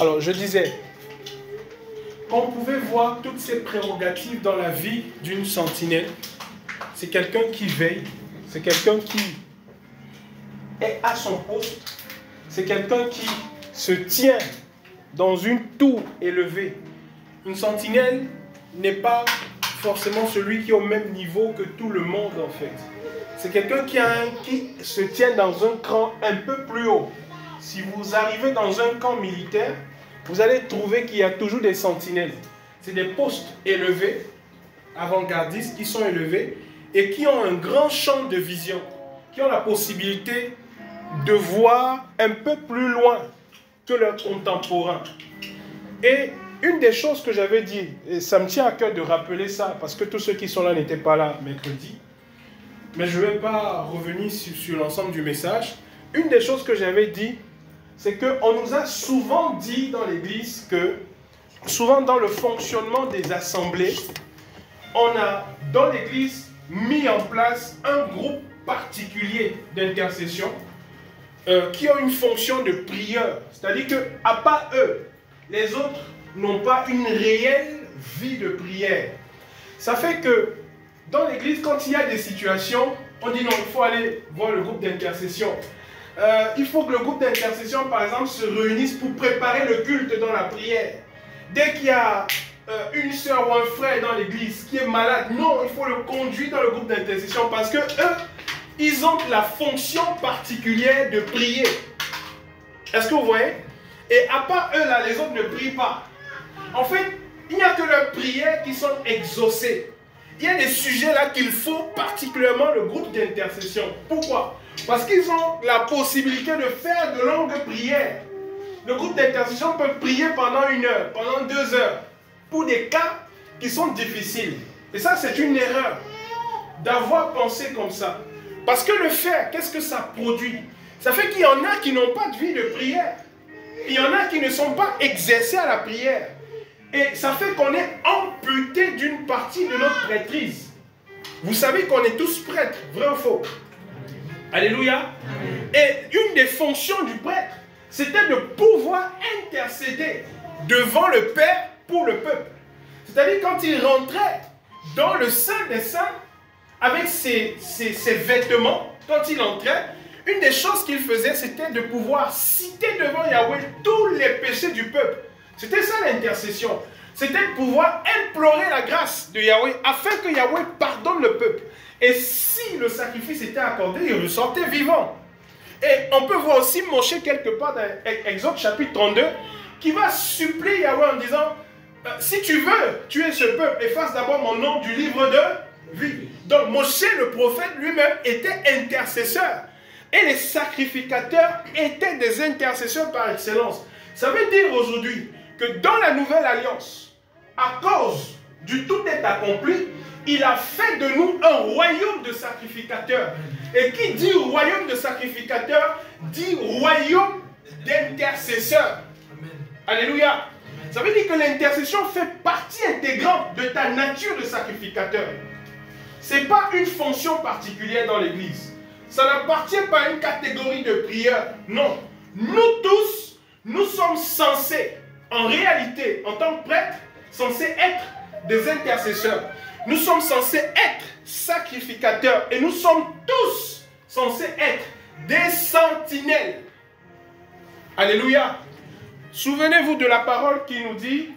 Alors, je disais qu'on pouvait voir toutes ces prérogatives dans la vie d'une sentinelle. C'est quelqu'un qui veille, c'est quelqu'un qui est à son poste, c'est quelqu'un qui se tient dans une tour élevée. Une sentinelle n'est pas forcément celui qui est au même niveau que tout le monde en fait. C'est quelqu'un qui se tient dans un cran un peu plus haut. Si vous arrivez dans un camp militaire, vous allez trouver qu'il y a toujours des sentinelles. C'est des postes élevés, avant-gardistes, qui sont élevés et qui ont un grand champ de vision, qui ont la possibilité de voir un peu plus loin que leurs contemporains. Et une des choses que j'avais dit, et ça me tient à cœur de rappeler ça, parce que tous ceux qui sont là n'étaient pas là mercredi, mais je ne vais pas revenir sur l'ensemble du message. Une des choses que j'avais dit, c'est qu'on nous a souvent dit dans l'Église que, souvent dans le fonctionnement des assemblées, on a dans l'Église mis en place un groupe particulier d'intercession qui ont une fonction de prieur. C'est-à-dire qu'à part eux, les autres n'ont pas une réelle vie de prière. Ça fait que dans l'Église, quand il y a des situations, on dit non, il faut aller voir le groupe d'intercession. Il faut que le groupe d'intercession, par exemple, se réunisse pour préparer le culte dans la prière. Dès qu'il y a une soeur ou un frère dans l'église qui est malade, non, il faut le conduire dans le groupe d'intercession parce que eux, ils ont la fonction particulière de prier. Est-ce que vous voyez? Et à part eux, là, les autres ne prient pas. En fait, il n'y a que leurs prières qui sont exaucées. Il y a des sujets là qu'il faut particulièrement le groupe d'intercession. Pourquoi? Parce qu'ils ont la possibilité de faire de longues prières. Le groupe d'intercession peut prier pendant 1 heure, pendant 2 heures, pour des cas qui sont difficiles. Et ça, c'est une erreur d'avoir pensé comme ça. Parce que le faire, qu'est-ce que ça produit? Ça fait qu'il y en a qui n'ont pas de vie de prière. Il y en a qui ne sont pas exercés à la prière. Et ça fait qu'on est amputé d'une partie de notre prêtrise. Vous savez qu'on est tous prêtres, vrai ou faux? Alléluia. Et une des fonctions du prêtre, c'était de pouvoir intercéder devant le Père pour le peuple. C'est-à-dire quand il rentrait dans le Saint des Saints avec ses vêtements, quand il entrait, une des choses qu'il faisait, c'était de pouvoir citer devant Yahweh tous les péchés du peuple. C'était ça l'intercession. C'était de pouvoir implorer la grâce de Yahweh afin que Yahweh pardonne le peuple. Et si le sacrifice était accordé, il ressortait vivant. Et on peut voir aussi Moshé quelque part dans Exode chapitre 32 qui va supplier Yahweh en disant si tu veux tuer ce peuple, efface d'abord mon nom du livre de vie. Donc Moshé le prophète lui-même était intercesseur. Et les sacrificateurs étaient des intercesseurs par excellence. Ça veut dire aujourd'hui que dans la nouvelle alliance, à cause du tout est accompli, il a fait de nous un royaume de sacrificateurs. Et qui dit royaume de sacrificateurs, dit royaume d'intercesseurs. Alléluia. Amen. Ça veut dire que l'intercession fait partie intégrante de ta nature de sacrificateur. Ce n'est pas une fonction particulière dans l'Église. Ça n'appartient pas à une catégorie de prieurs. Non. Nous tous, nous sommes censés, en réalité, en tant que prêtres, censés être des intercesseurs. Nous sommes censés être sacrificateurs. Et nous sommes tous censés être des sentinelles. Alléluia. Souvenez-vous de la parole qui nous dit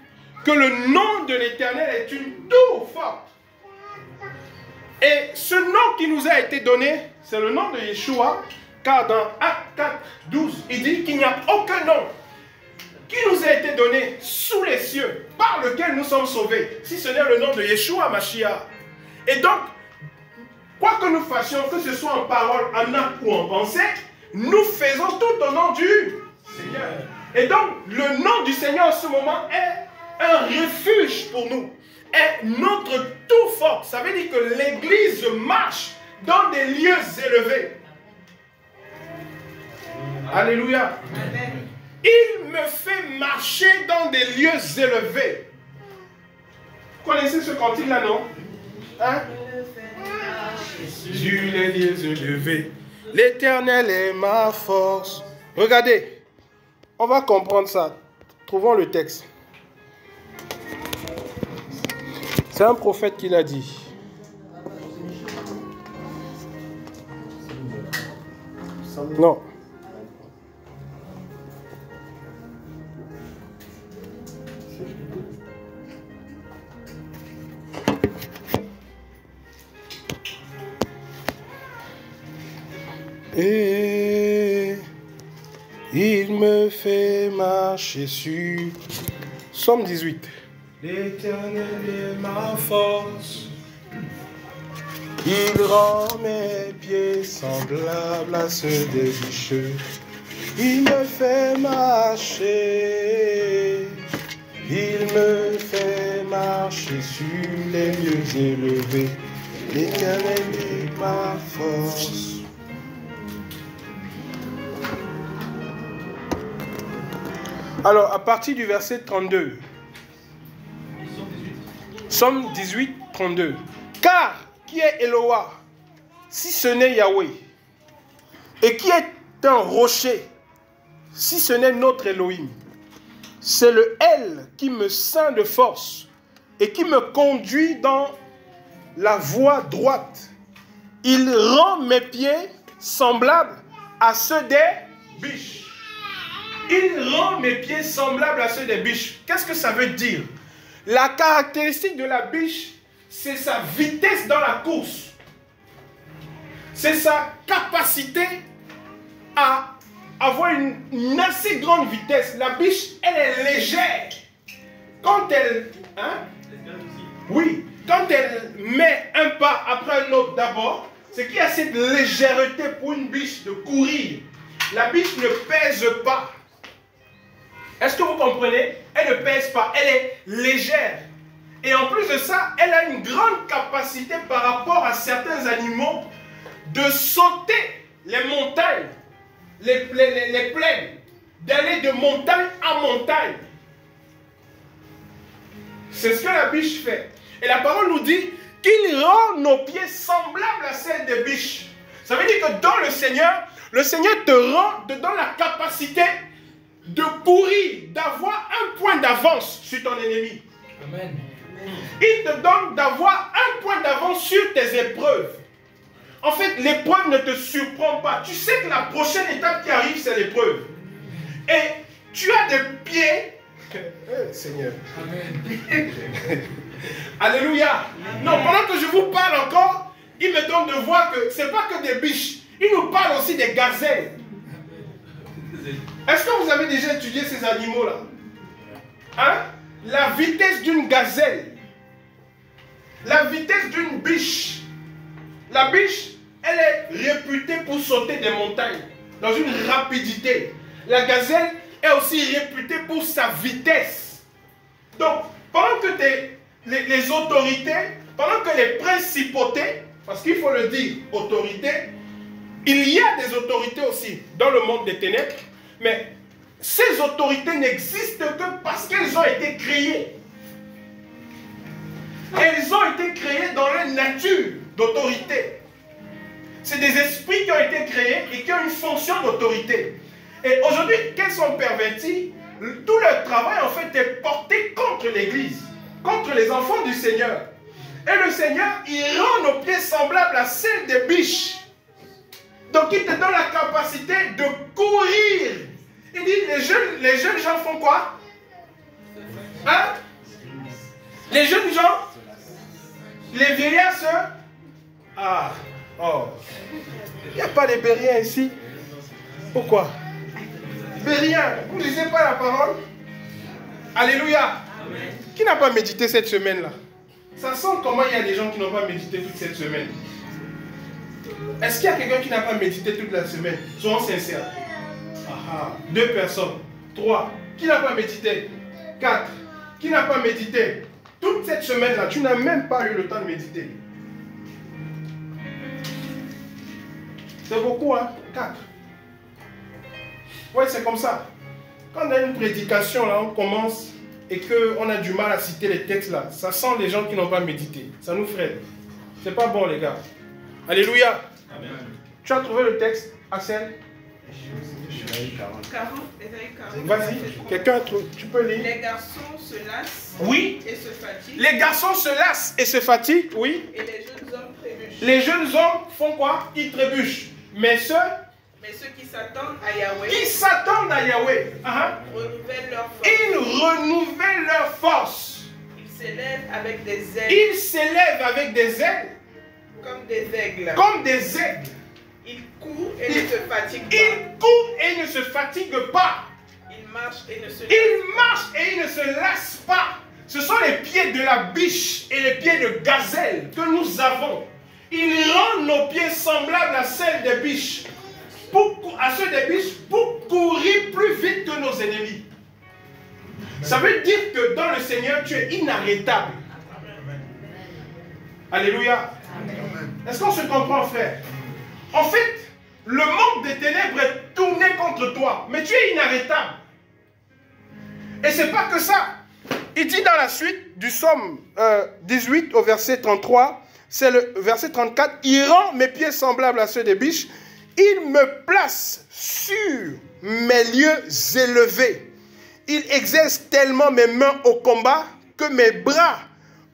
que le nom de l'Éternel est une tour forte. Et ce nom qui nous a été donné, c'est le nom de Yeshua, car dans Actes 4, 12, il dit qu'il n'y a aucun nom qui nous a été donné sous les cieux, par lequel nous sommes sauvés, si ce n'est le nom de Yeshua Mashiach. Et donc, quoi que nous fassions, que ce soit en parole, en acte ou en pensée, nous faisons tout au nom du Seigneur. Et donc, le nom du Seigneur en ce moment est un refuge pour nous, est notre tout fort. Ça veut dire que l'Église marche dans des lieux élevés. Alléluia. Amen. Il me fait marcher dans des lieux élevés. Vous connaissez ce cantique-là, non? Hein? Sur les lieux élevés, l'Éternel est ma force. Regardez, on va comprendre ça Trouvons le texte. C'est un prophète qui l'a dit. Non. Et il me fait marcher sur... Psaume 18. L'Éternel est ma force. Il rend mes pieds semblables à ceux des bicheux. Il me fait marcher. Il me fait marcher sur les lieux élevés. L'Éternel est ma force. Alors, à partir du verset 32. Psaume 18, 32. Car qui est Eloah, si ce n'est Yahweh? Et qui est un rocher, si ce n'est notre Elohim? C'est le El qui me ceint de force et qui me conduit dans la voie droite. Il rend mes pieds semblables à ceux des biches. Il rend mes pieds semblables à ceux des biches. Qu'est-ce que ça veut dire? La caractéristique de la biche, c'est sa vitesse dans la course. C'est sa capacité à avoir une assez grande vitesse. La biche, elle est légère. Quand elle... Oui, quand elle met un pas après un autre d'abord, c'est qu'il y a cette légèreté pour une biche de courir. La biche ne pèse pas. Est-ce que vous comprenez? Elle ne pèse pas, elle est légère. Et en plus de ça, elle a une grande capacité par rapport à certains animaux de sauter les montagnes, les plaines, d'aller de montagne à montagne. C'est ce que la biche fait. Et la parole nous dit qu'il rend nos pieds semblables à celles des biches. Ça veut dire que dans le Seigneur te rend, te donne la capacité de courir, d'avoir un point d'avance sur ton ennemi. Amen. Il te donne d'avoir un point d'avance sur tes épreuves. En fait, l'épreuve ne te surprend pas. Tu sais que la prochaine étape qui arrive, c'est l'épreuve. Et tu as des pieds... Seigneur. Amen. Alléluia. Non, pendant que je vous parle encore, il me donne de voir que ce n'est pas que des biches. Il nous parle aussi des gazelles. Est-ce que vous avez déjà étudié ces animaux-là? Hein? La vitesse d'une gazelle. La vitesse d'une biche. La biche, elle est réputée pour sauter des montagnes dans une rapidité. La gazelle est aussi réputée pour sa vitesse. Donc, pendant que les autorités, pendant que les principautés, parce qu'il faut le dire, autorités, il y a des autorités aussi dans le monde des ténèbres, mais ces autorités n'existent que parce qu'elles ont été créées. Elles ont été créées dans leur nature d'autorité. C'est des esprits qui ont été créés et qui ont une fonction d'autorité. Et aujourd'hui, qu'elles sont perverties, tout leur travail en fait est porté contre l'Église, contre les enfants du Seigneur. Et le Seigneur, il rend nos pieds semblables à celles des biches. Donc il te donne la capacité de courir. Il dit, les jeunes gens font quoi? Hein? Les jeunes gens, les vieillards se... Ah, oh. Il n'y a pas de Bériens ici. Pourquoi? Bériens, vous ne lisez pas la parole? Alléluia. Amen. Qui n'a pas médité cette semaine-là? Ça sent comment il y a des gens qui n'ont pas médité toute cette semaine. Est-ce qu'il y a quelqu'un qui n'a pas médité toute la semaine? Soyons sincères. Ah, 2 personnes. 3. Qui n'a pas médité? 4. Qui n'a pas médité? Toute cette semaine-là, tu n'as même pas eu le temps de méditer. C'est beaucoup, hein? 4. Oui, c'est comme ça. Quand on a une prédication, là, on commence et qu'on a du mal à citer les textes, là, ça sent les gens qui n'ont pas médité. Ça nous freine. C'est pas bon, les gars. Alléluia. Amen. Tu as trouvé le texte, Axel? Ésaïe 40. 40, Ésaïe 40. Vas-y, quelqu'un, tu peux lire. Les garçons se lassent Oui. et se fatiguent. Les garçons se lassent et se fatiguent, oui. Et les jeunes hommes trébuchent. Les jeunes hommes font quoi? Ils trébuchent. Mais ceux qui s'attendent à Yahweh, renouvellent leur force. Ils renouvellent leur force. Ils s'élèvent avec des ailes. Ils s'élèvent avec des ailes. Comme des aigles. Comme des aigles. Ils courent et ne se fatiguent pas. Ils courent et ne se fatiguent pas. Ils marchent et ne se lassent pas. Ils marchent et ils ne se lassent pas. Ce sont les pieds de la biche et les pieds de gazelle que nous avons. Ils rendent nos pieds semblables à celles des biches. À ceux des biches pour courir plus vite que nos ennemis. Ça veut dire que dans le Seigneur, tu es inarrêtable. Alléluia. Est-ce qu'on se comprend, frère? En fait, le monde des ténèbres est tourné contre toi, mais tu es inarrêtable. Et c'est pas que ça. Il dit dans la suite du psaume 18 au verset 33, c'est le verset 34, « Il rend mes pieds semblables à ceux des biches, il me place sur mes lieux élevés. Il exerce tellement mes mains au combat que mes bras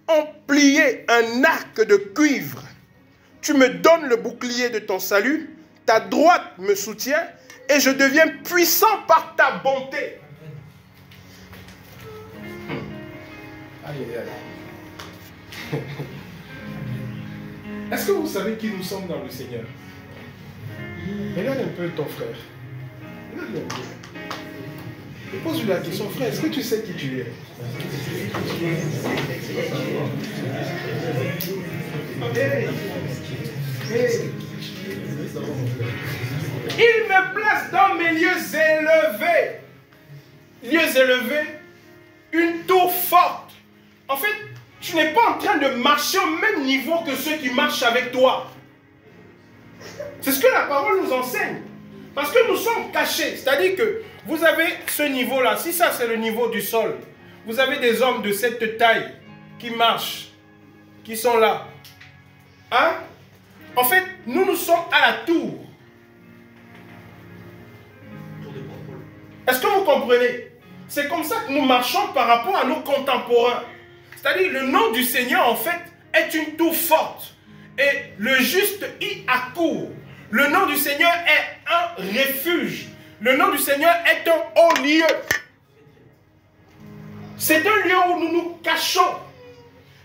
ont plié un arc de cuivre. Tu me donnes le bouclier de ton salut, ta droite me soutient et je deviens puissant par ta bonté. » Aïe, aïe, aïe. Est-ce que vous savez qui nous sommes dans le Seigneur? Regarde un peu ton frère. Regarde un peu. Pose-lui la question, frère, est-ce que tu sais qui tu es? Hey. Hey. Il me place dans mes lieux élevés. Lieux élevés, une tour forte. En fait, tu n'es pas en train de marcher au même niveau que ceux qui marchent avec toi. C'est ce que la parole nous enseigne. Parce que nous sommes cachés. C'est-à-dire que vous avez ce niveau-là. Si ça, c'est le niveau du sol, vous avez des hommes de cette taille qui marchent, qui sont là. Hein? En fait, nous sommes à la tour. Est-ce que vous comprenez? C'est comme ça que nous marchons par rapport à nos contemporains. C'est-à-dire, le nom du Seigneur, en fait, est une tour forte. Et le juste y accourt. Le nom du Seigneur est un refuge. Le nom du Seigneur est un haut lieu. C'est un lieu où nous nous cachons.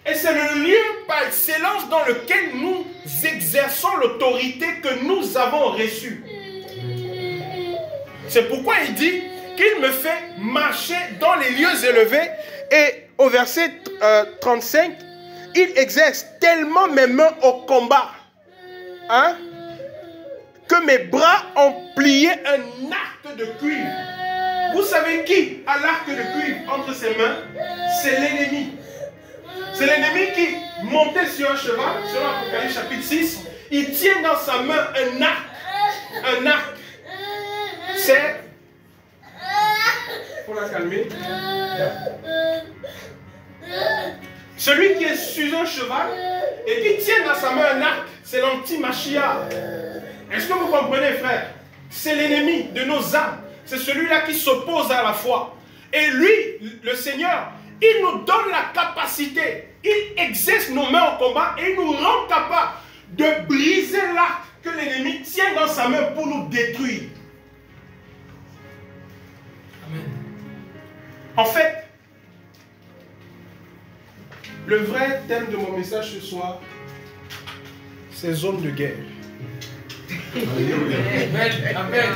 Et c'est le lieu par excellence dans lequel nous exerçons l'autorité que nous avons reçue. C'est pourquoi il dit qu'il me fait marcher dans les lieux élevés. Et au verset 35, il exerce tellement mes mains au combat, hein, que mes bras ont plié un arc de cuivre. Vous savez qui a l'arc de cuivre entre ses mains? C'est l'ennemi. C'est l'ennemi qui, monté sur un cheval, selon Apocalypse chapitre 6, il tient dans sa main un arc. Un arc. C'est... Faut la calmer. Celui qui est sur un cheval et qui tient dans sa main un arc, c'est l'anti-Mashiach. Est-ce que vous comprenez, frère? C'est l'ennemi de nos âmes. C'est celui-là qui s'oppose à la foi. Et lui, le Seigneur, il nous donne la capacité. Il exerce nos mains au combat et il nous rend capables de briser l'arc que l'ennemi tient dans sa main pour nous détruire. Amen. En fait, le vrai thème de mon message ce soir, c'est zone de guerre. Amen.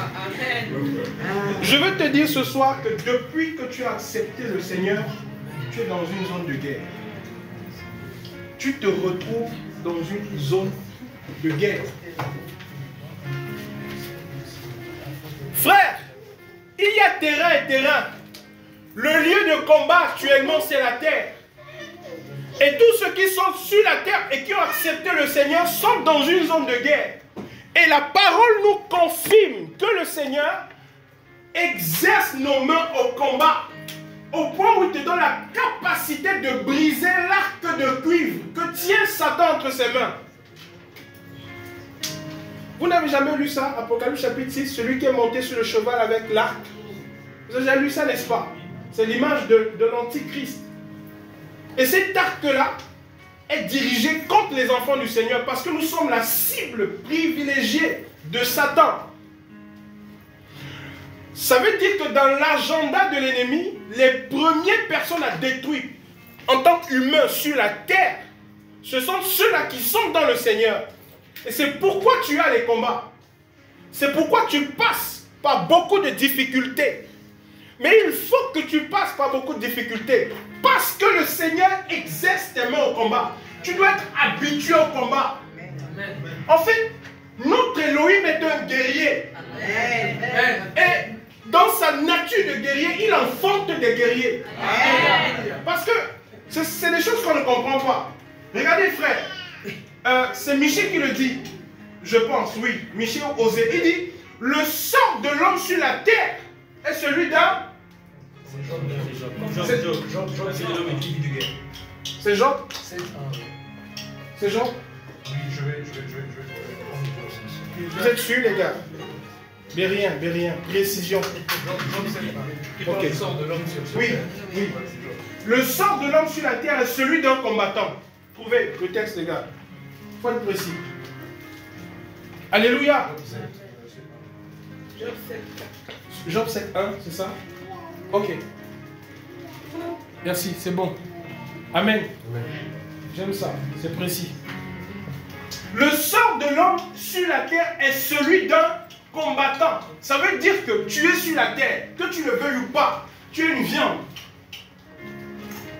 Je veux te dire ce soir que depuis que tu as accepté le Seigneur, tu es dans une zone de guerre. Tu te retrouves dans une zone de guerre. Frère, il y a terrain et terrain. Le lieu de combat actuellement, c'est la terre. Et tous ceux qui sont sur la terre et qui ont accepté le Seigneur sont dans une zone de guerre. Et la parole nous confirme que le Seigneur exerce nos mains au combat. Au point où il te donne la capacité de briser l'arc de cuivre que tient Satan entre ses mains. Vous n'avez jamais lu ça, Apocalypse chapitre 6, celui qui est monté sur le cheval avec l'arc. Vous avez déjà lu ça, n'est-ce pas? C'est l'image de l'Antichrist. Et cet arc-là est dirigé contre les enfants du Seigneur parce que nous sommes la cible privilégiée de Satan. Ça veut dire que dans l'agenda de l'ennemi, les premières personnes à détruire en tant qu'humains sur la terre, ce sont ceux-là qui sont dans le Seigneur. Et c'est pourquoi tu as les combats. C'est pourquoi tu passes par beaucoup de difficultés. Mais il faut que tu passes par beaucoup de difficultés. Parce que le Seigneur exerce tes mains au combat. Tu dois être habitué au combat. En fait, notre Elohim est un guerrier. Et dans sa nature de guerrier, il enfante des guerriers. Parce que c'est des choses qu'on ne comprend pas. Regardez, frère. C'est Michel qui le dit. Je pense, oui. Michel Osé. Il dit, le sort de l'homme sur la terre est celui d'un... C'est l'homme qui vit de guerre. C'est Job? C'est Job? Oui, je vais. Vous êtes sûrs, les gars? Bérien, précision. Ok. Le sort de l'homme sur la terre. Oui. Le sort de l'homme sur la terre est celui d'un combattant. Trouvez le texte, les gars. Il faut être précis. Alléluia. Job 7.1, c'est ça? Ok. Merci, c'est bon. Amen. J'aime ça, c'est précis. Le sort de l'homme sur la terre est celui d'un combattant. Ça veut dire que tu es sur la terre, que tu le veuilles ou pas, tu es une viande.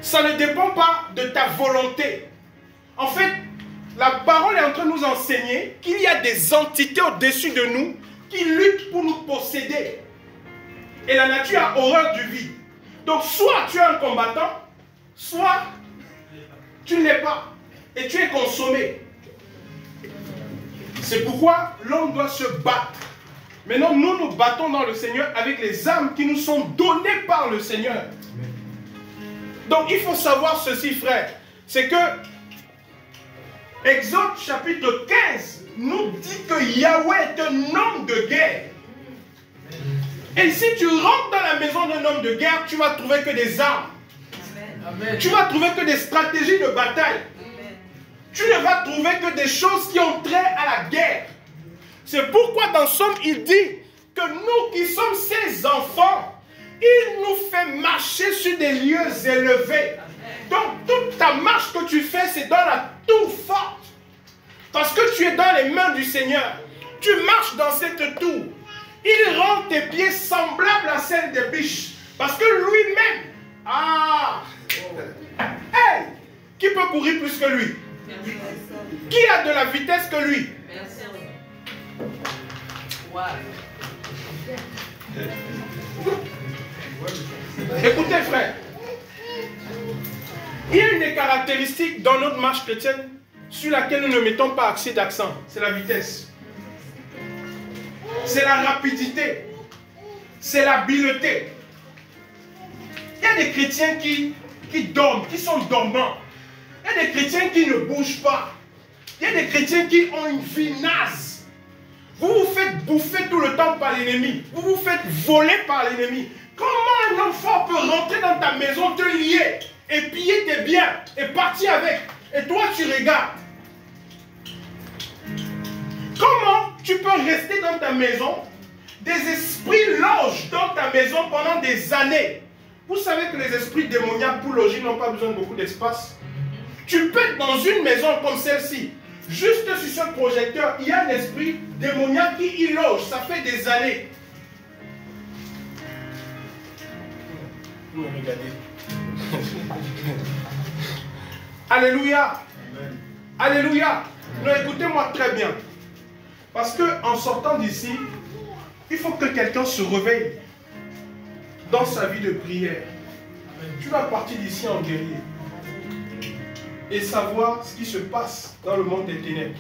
Ça ne dépend pas de ta volonté. En fait, la parole est en train de nous enseigner qu'il y a des entités au-dessus de nous qui luttent pour nous posséder. Et la nature a horreur du vide. Donc, soit tu es un combattant, soit tu ne l'es pas. Et tu es consommé. C'est pourquoi l'homme doit se battre. Maintenant, nous nous battons dans le Seigneur avec les armes qui nous sont données par le Seigneur. Donc, il faut savoir ceci, frère. C'est que Exode chapitre 15 nous dit que Yahweh est un homme de guerre. Et si tu rentres dans la maison d'un homme de guerre, tu vas trouver que des armes. Amen. Tu vas trouver que des stratégies de bataille. Amen. Tu ne vas trouver que des choses qui ont trait à la guerre. C'est pourquoi dans Somme, il dit que nous qui sommes ses enfants, il nous fait marcher sur des lieux élevés. Amen. Donc toute ta marche que tu fais, c'est dans la tour forte. Parce que tu es dans les mains du Seigneur. Tu marches dans cette tour. Il rend tes pieds semblables à celles des biches. Parce que lui-même, hey, qui peut courir plus que lui? Qui a de la vitesse que lui? Écoutez, frère, il y a une des caractéristiques dans notre marche chrétienne sur laquelle nous ne mettons pas assez d'accent. C'est la vitesse. C'est la rapidité. C'est l'habileté. Il y a des chrétiens qui dorment, qui sont dormants. Il y a des chrétiens qui ne bougent pas. Il y a des chrétiens qui ont une vie naze. Vous vous faites bouffer tout le temps par l'ennemi. Vous vous faites voler par l'ennemi. Comment un enfant peut rentrer dans ta maison, te lier et piller tes biens et partir avec? Et toi, tu regardes. Comment tu peux rester dans ta maison? Des esprits logent dans ta maison pendant des années. Vous savez que les esprits démoniaques pour loger n'ont pas besoin de beaucoup d'espace. Tu peux être dans une maison comme celle-ci. Juste sur ce projecteur, il y a un esprit démoniaque qui y loge. Ça fait des années. Vous me regardez. Alléluia. Amen. Alléluia. Non, écoutez-moi très bien. Parce qu'en sortant d'ici, il faut que quelqu'un se réveille dans sa vie de prière. Tu vas partir d'ici en guerrier et savoir ce qui se passe dans le monde des ténèbres.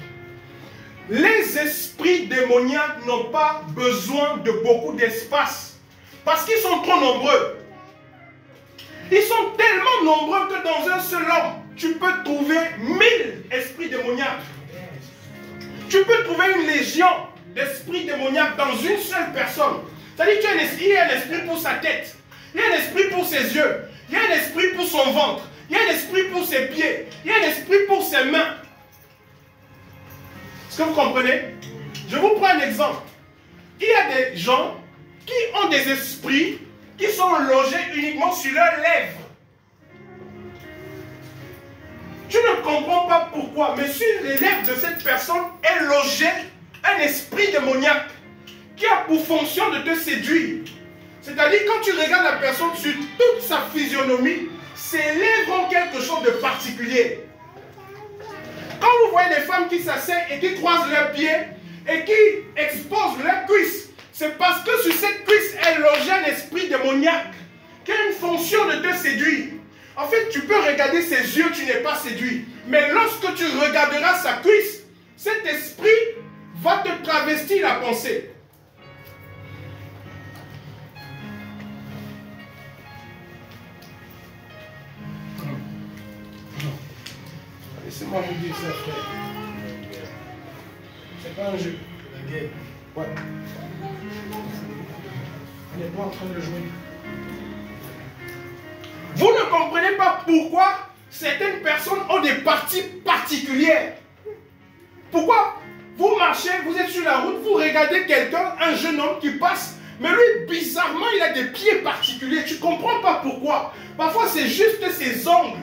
Les esprits démoniaques n'ont pas besoin de beaucoup d'espace parce qu'ils sont trop nombreux. Ils sont tellement nombreux que dans un seul homme, tu peux trouver 1000 esprits démoniaques. Tu peux trouver une légion d'esprit démoniaque dans une seule personne. C'est-à-dire qu'il y a un esprit pour sa tête, il y a un esprit pour ses yeux, il y a un esprit pour son ventre, il y a un esprit pour ses pieds, il y a un esprit pour ses mains. Est-ce que vous comprenez? Je vous prends un exemple. Il y a des gens qui ont des esprits qui sont logés uniquement sur leurs lèvres. Tu ne comprends pas pourquoi, mais sur les lèvres de cette personne est logé un esprit démoniaque qui a pour fonction de te séduire. C'est-à-dire quand tu regardes la personne sur toute sa physionomie, ses lèvres ont quelque chose de particulier. Quand vous voyez des femmes qui s'asseyent et qui croisent leurs pieds et qui exposent leurs cuisses, c'est parce que sur cette cuisse est logé un esprit démoniaque qui a une fonction de te séduire. En fait, tu peux regarder ses yeux, tu n'es pas séduit. Mais lorsque tu regarderas sa cuisse, cet esprit va te travestir la pensée. Laissez-moi vous dire ça, frère. C'est pas un jeu. Ouais. On n'est pas en train de jouer. Vous ne comprenez pas pourquoi certaines personnes ont des parties particulières. Pourquoi vous marchez, vous êtes sur la route, vous regardez quelqu'un, un jeune homme qui passe, mais lui, bizarrement, il a des pieds particuliers. Tu ne comprends pas pourquoi. Parfois, c'est juste ses ongles.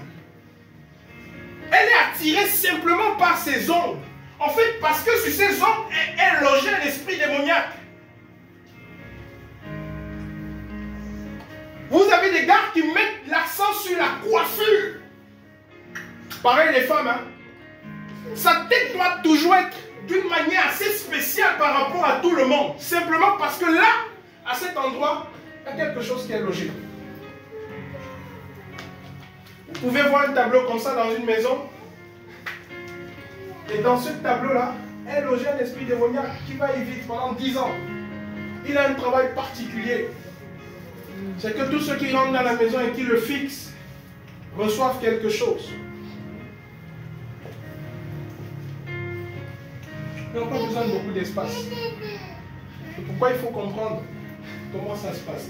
Elle est attirée simplement par ses ongles. En fait, parce que sur ses ongles est logé un esprit démoniaque. Vous avez des gars qui mettent l'accent sur la coiffure. Pareil les femmes, hein. Sa tête doit toujours être d'une manière assez spéciale par rapport à tout le monde. Simplement parce que là, à cet endroit, il y a quelque chose qui est logé. Vous pouvez voir un tableau comme ça dans une maison. Et dans ce tableau-là, est logé un esprit démoniaque qui va y vivre pendant 10 ans. Il a un travail particulier. C'est que tous ceux qui rentrent dans la maison et qui le fixent reçoivent quelque chose. Ils n'ont pas besoin de beaucoup d'espace. C'est pourquoi il faut comprendre comment ça se passe.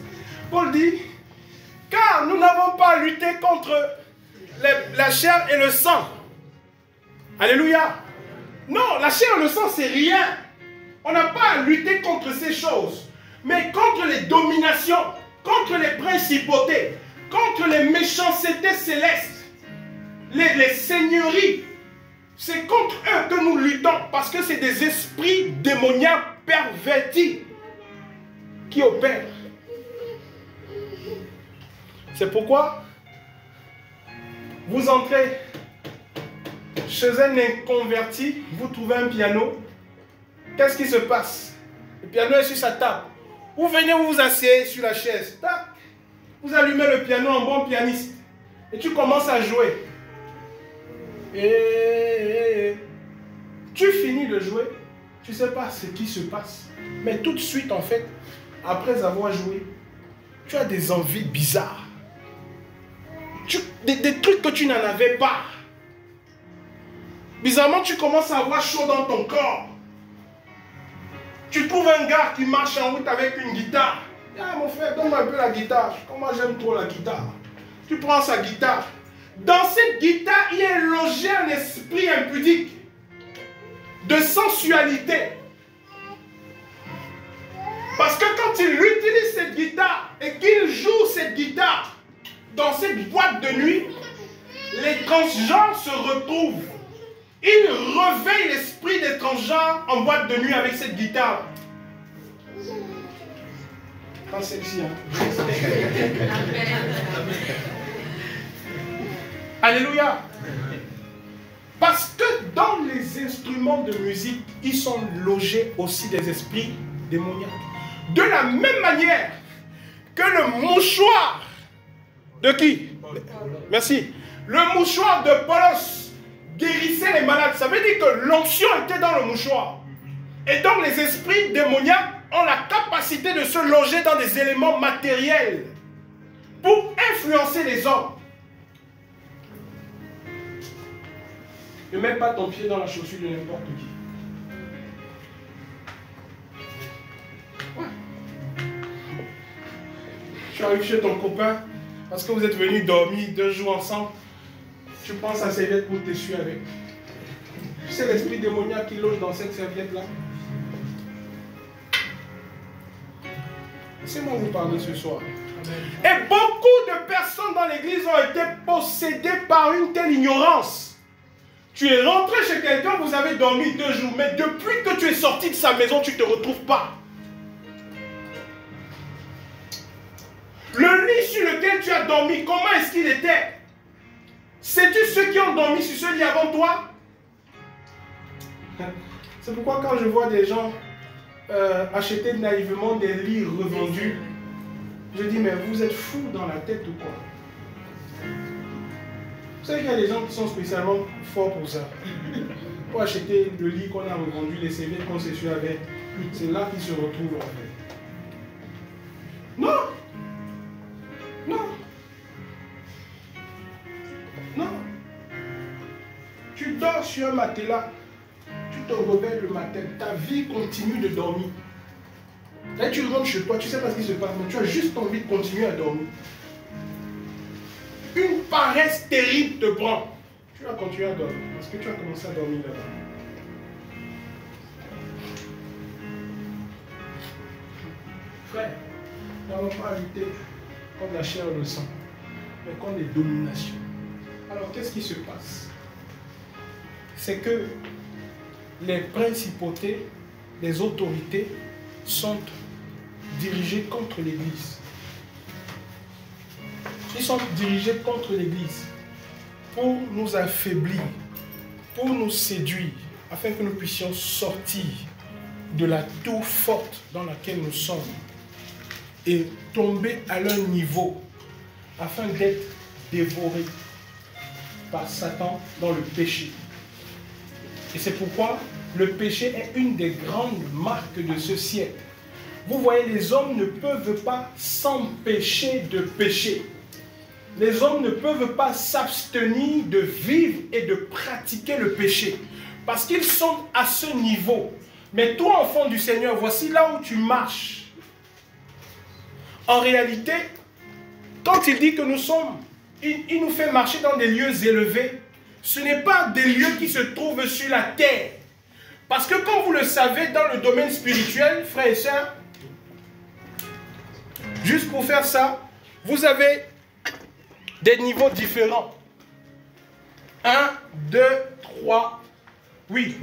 Paul dit, car nous n'avons pas à lutter contre la chair et le sang. Alléluia. Non, la chair et le sang, c'est rien. On n'a pas à lutter contre ces choses. Mais contre les dominations, contre les principautés, contre les méchancetés célestes, les seigneuries. C'est contre eux que nous luttons parce que c'est des esprits démoniaques pervertis qui opèrent. C'est pourquoi vous entrez chez un inconverti, vous trouvez un piano. Qu'est-ce qui se passe? Le piano est sur sa table. Vous venez, vous vous asseyez sur la chaise. Tac. Vous allumez le piano en bon pianiste. Et tu commences à jouer. Et tu finis de jouer. Tu ne sais pas ce qui se passe. Mais tout de suite, en fait, après avoir joué, tu as des envies bizarres. Des trucs que tu n'en avais pas. Bizarrement, tu commences à avoir chaud dans ton corps. Tu trouves un gars qui marche en route avec une guitare. Ah mon frère, donne-moi un peu la guitare. Comment j'aime trop la guitare. Tu prends sa guitare. Dans cette guitare, il est logé un esprit impudique. De sensualité. Parce que quand il utilise cette guitare et qu'il joue cette guitare dans cette boîte de nuit, les transgenres se retrouvent. Il réveille l'esprit des transgenres en boîte de nuit avec cette guitare. Pas celle-ci, hein. Alléluia. Parce que dans les instruments de musique, ils sont logés aussi des esprits démoniaques. De la même manière que le mouchoir de qui? Merci. Le mouchoir de Paulos guérissait les malades. Ça veut dire que l'onction était dans le mouchoir. Et donc les esprits démoniaques ont la capacité de se loger dans des éléments matériels pour influencer les hommes. Ne mets pas ton pied dans la chaussure de n'importe qui. tu arrives chez ton copain, parce que vous êtes venus dormir 2 jours ensemble, tu prends sa serviette pour t'essuyer avec. C'est l'esprit démoniaque qui loge dans cette serviette-là. Laissez-moi vous parler ce soir. Et beaucoup de personnes dans l'église ont été possédées par une telle ignorance. Tu es rentré chez quelqu'un, vous avez dormi 2 jours, mais depuis que tu es sorti de sa maison, tu ne te retrouves pas. Le lit sur lequel tu as dormi, comment est-ce qu'il était? Sais-tu ceux qui ont dormi sur ce lit avant toi? C'est pourquoi quand je vois des gens acheter naïvement des lits revendus, je dis, mais vous êtes fous dans la tête ou quoi? Vous savez qu'il y a des gens qui sont spécialement forts pour ça. Pour acheter le lit qu'on a revendu, les CV qu'on s'est su avec, c'est là qu'ils se retrouvent en fait. Non! Non! Non! Tu dors sur un matelas, tu te réveilles le matin, ta vie continue de dormir. Là, tu rentres chez toi, tu ne sais pas ce qui se passe, mais tu as juste envie de continuer à dormir. Une paresse terrible te prend. Tu vas continuer à dormir, parce que tu as commencé à dormir là-bas. Frère, nous n'avons pas lutter contre la chair et le sang, mais contre les dominations. Alors, qu'est-ce qui se passe? C'est que les principautés, les autorités sont dirigés contre l'Église. Ils sont dirigés contre l'Église pour nous affaiblir, pour nous séduire, afin que nous puissions sortir de la tour forte dans laquelle nous sommes et tomber à leur niveau, afin d'être dévorés par Satan dans le péché. Et c'est pourquoi le péché est une des grandes marques de ce siècle. Vous voyez, les hommes ne peuvent pas s'empêcher de pécher. Les hommes ne peuvent pas s'abstenir de vivre et de pratiquer le péché. Parce qu'ils sont à ce niveau. Mais toi, enfant du Seigneur, voici là où tu marches. En réalité, quand il dit que nous sommes, il nous fait marcher dans des lieux élevés, ce n'est pas des lieux qui se trouvent sur la terre. Parce que comme vous le savez, dans le domaine spirituel, frères et sœurs, juste pour faire ça, vous avez des niveaux différents. 1, 2, 3, oui.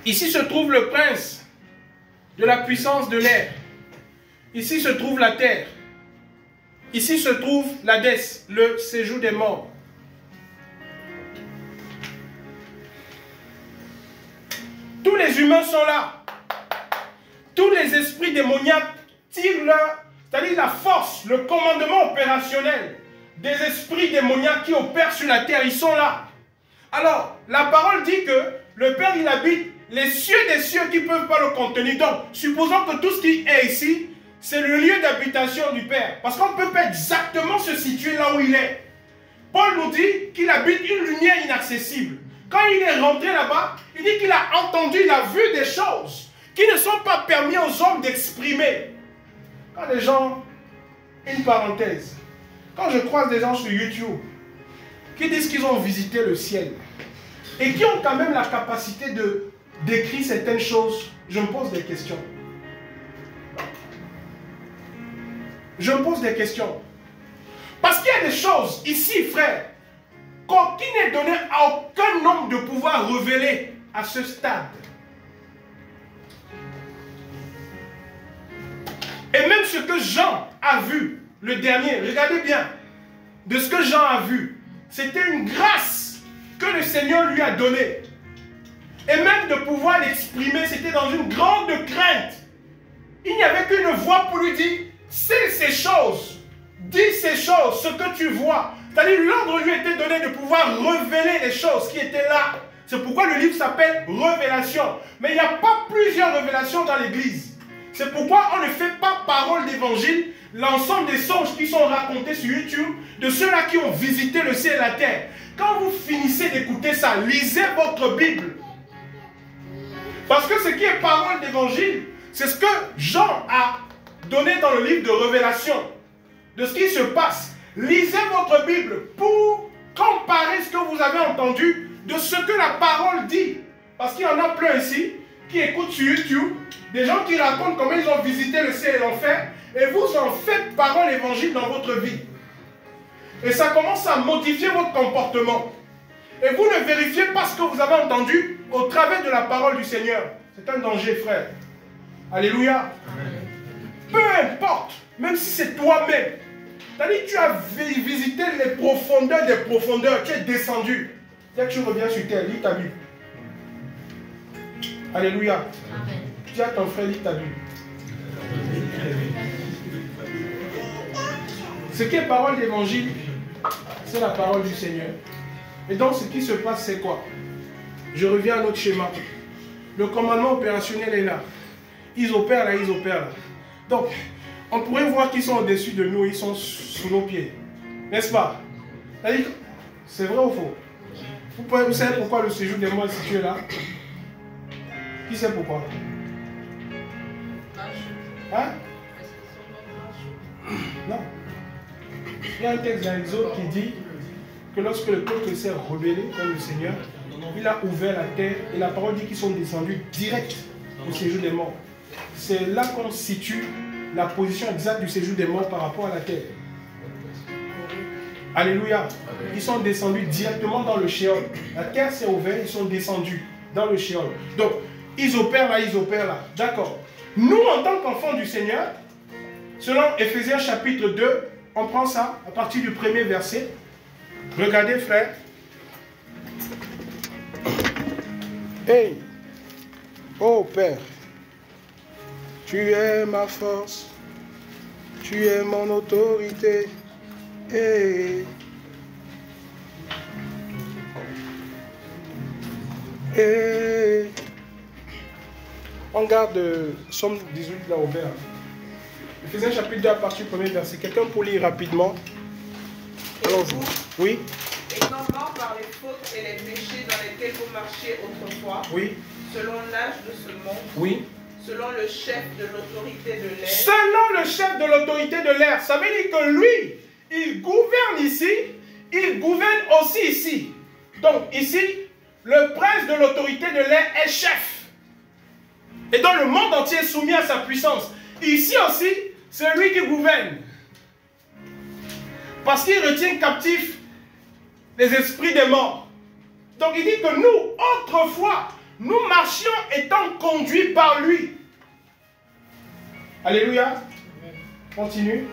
Ici se trouve le prince de la puissance de l'air. Ici se trouve la terre. Ici se trouve l'Hadès, le séjour des morts. Tous les humains sont là. Tous les esprits démoniaques tirent leur, c'est-à-dire la force, le commandement opérationnel des esprits démoniaques qui opèrent sur la terre, ils sont là. Alors, la parole dit que le Père, il habite les cieux des cieux qui ne peuvent pas le contenir. Donc, supposons que tout ce qui est ici, c'est le lieu d'habitation du Père. Parce qu'on ne peut pas exactement se situer là où il est. Paul nous dit qu'il habite une lumière inaccessible. Quand il est rentré là-bas, il dit qu'il a entendu, il a vu des choses qui ne sont pas permis aux hommes d'exprimer. Quand les gens, une parenthèse, quand je croise des gens sur YouTube qui disent qu'ils ont visité le ciel et qui ont quand même la capacité de décrire certaines choses, je me pose des questions. Je me pose des questions. Parce qu'il y a des choses ici, frère, qui n'est donné à aucun homme de pouvoir révéler à ce stade. Et même ce que Jean a vu, le dernier, regardez bien, de ce que Jean a vu, c'était une grâce que le Seigneur lui a donnée. Et même de pouvoir l'exprimer, c'était dans une grande crainte. Il n'y avait qu'une voix pour lui dire, c'est ces choses, dis ces choses, ce que tu vois. C'est-à-dire, l'ordre lui était donné de pouvoir révéler les choses qui étaient là. C'est pourquoi le livre s'appelle Révélation. Mais il n'y a pas plusieurs révélations dans l'Église. C'est pourquoi on ne fait pas parole d'évangile. L'ensemble des songes qui sont racontés sur YouTube, de ceux-là qui ont visité le ciel et la terre. Quand vous finissez d'écouter ça, lisez votre Bible. Parce que ce qui est parole d'évangile, c'est ce que Jean a donné dans le livre de Révélation, de ce qui se passe. Lisez votre Bible pour comparer ce que vous avez entendu de ce que la parole dit. Parce qu'il y en a plein ici qui écoutent sur YouTube, des gens qui racontent comment ils ont visité le ciel et l'enfer, et vous en faites parole évangile dans votre vie. Et ça commence à modifier votre comportement. Et vous ne vérifiez pas ce que vous avez entendu au travers de la parole du Seigneur. C'est un danger, frère. Alléluia. Peu importe, même si c'est toi-même. C'est-à-dire que tu as visité les profondeurs des profondeurs, tu es descendu. Dès que tu reviens sur terre, lis ta Bible. Alléluia. Amen. Dis à ton frère, lis ta Bible. Ce qui est parole d'évangile, c'est la parole du Seigneur. Et donc ce qui se passe, c'est quoi? Je reviens à notre schéma. Le commandement opérationnel est là. Ils opèrent là, ils opèrent là. Donc, on pourrait voir qu'ils sont au-dessus de nous, ils sont sous nos pieds. N'est-ce pas? C'est vrai ou faux? Vous savez pourquoi le séjour des morts est situé là? Qui sait pourquoi? Hein? Non. Il y a un texte dans l'Exode qui dit que lorsque le peuple s'est rebellé contre le Seigneur, il a ouvert la terre et la parole dit qu'ils sont descendus direct au séjour des morts. C'est là qu'on situe la position exacte du séjour des morts par rapport à la terre. Alléluia. Ils sont descendus directement dans le Sheol. La terre s'est ouverte, ils sont descendus dans le Sheol. Donc, ils opèrent là, ils opèrent là. D'accord. Nous, en tant qu'enfants du Seigneur, selon Éphésiens chapitre 2, on prend ça à partir du premier verset. Regardez, frère. Hey! Oh Père, tu es ma force, tu es mon autorité. Hey! Hey! On garde Somme 18 là ouvert. Éphésiens chapitre 2 à partir du premier verset. Quelqu'un pour lire rapidement? Allons-y. Oui? Et non mort par les fautes et les péchés dans lesquels vous marchiez autrefois, Oui. selon l'âge de ce monde, Oui. selon le chef de l'autorité de l'air. Selon le chef de l'autorité de l'air. Ça veut dire que lui, il gouverne ici, il gouverne aussi ici. Donc ici, le prince de l'autorité de l'air est chef. Et donc le monde entier est soumis à sa puissance. Ici aussi, c'est lui qui gouverne. Parce qu'il retient captifs les esprits des morts. Donc il dit que nous, autrefois, nous marchions étant conduits par lui. Alléluia. Continue.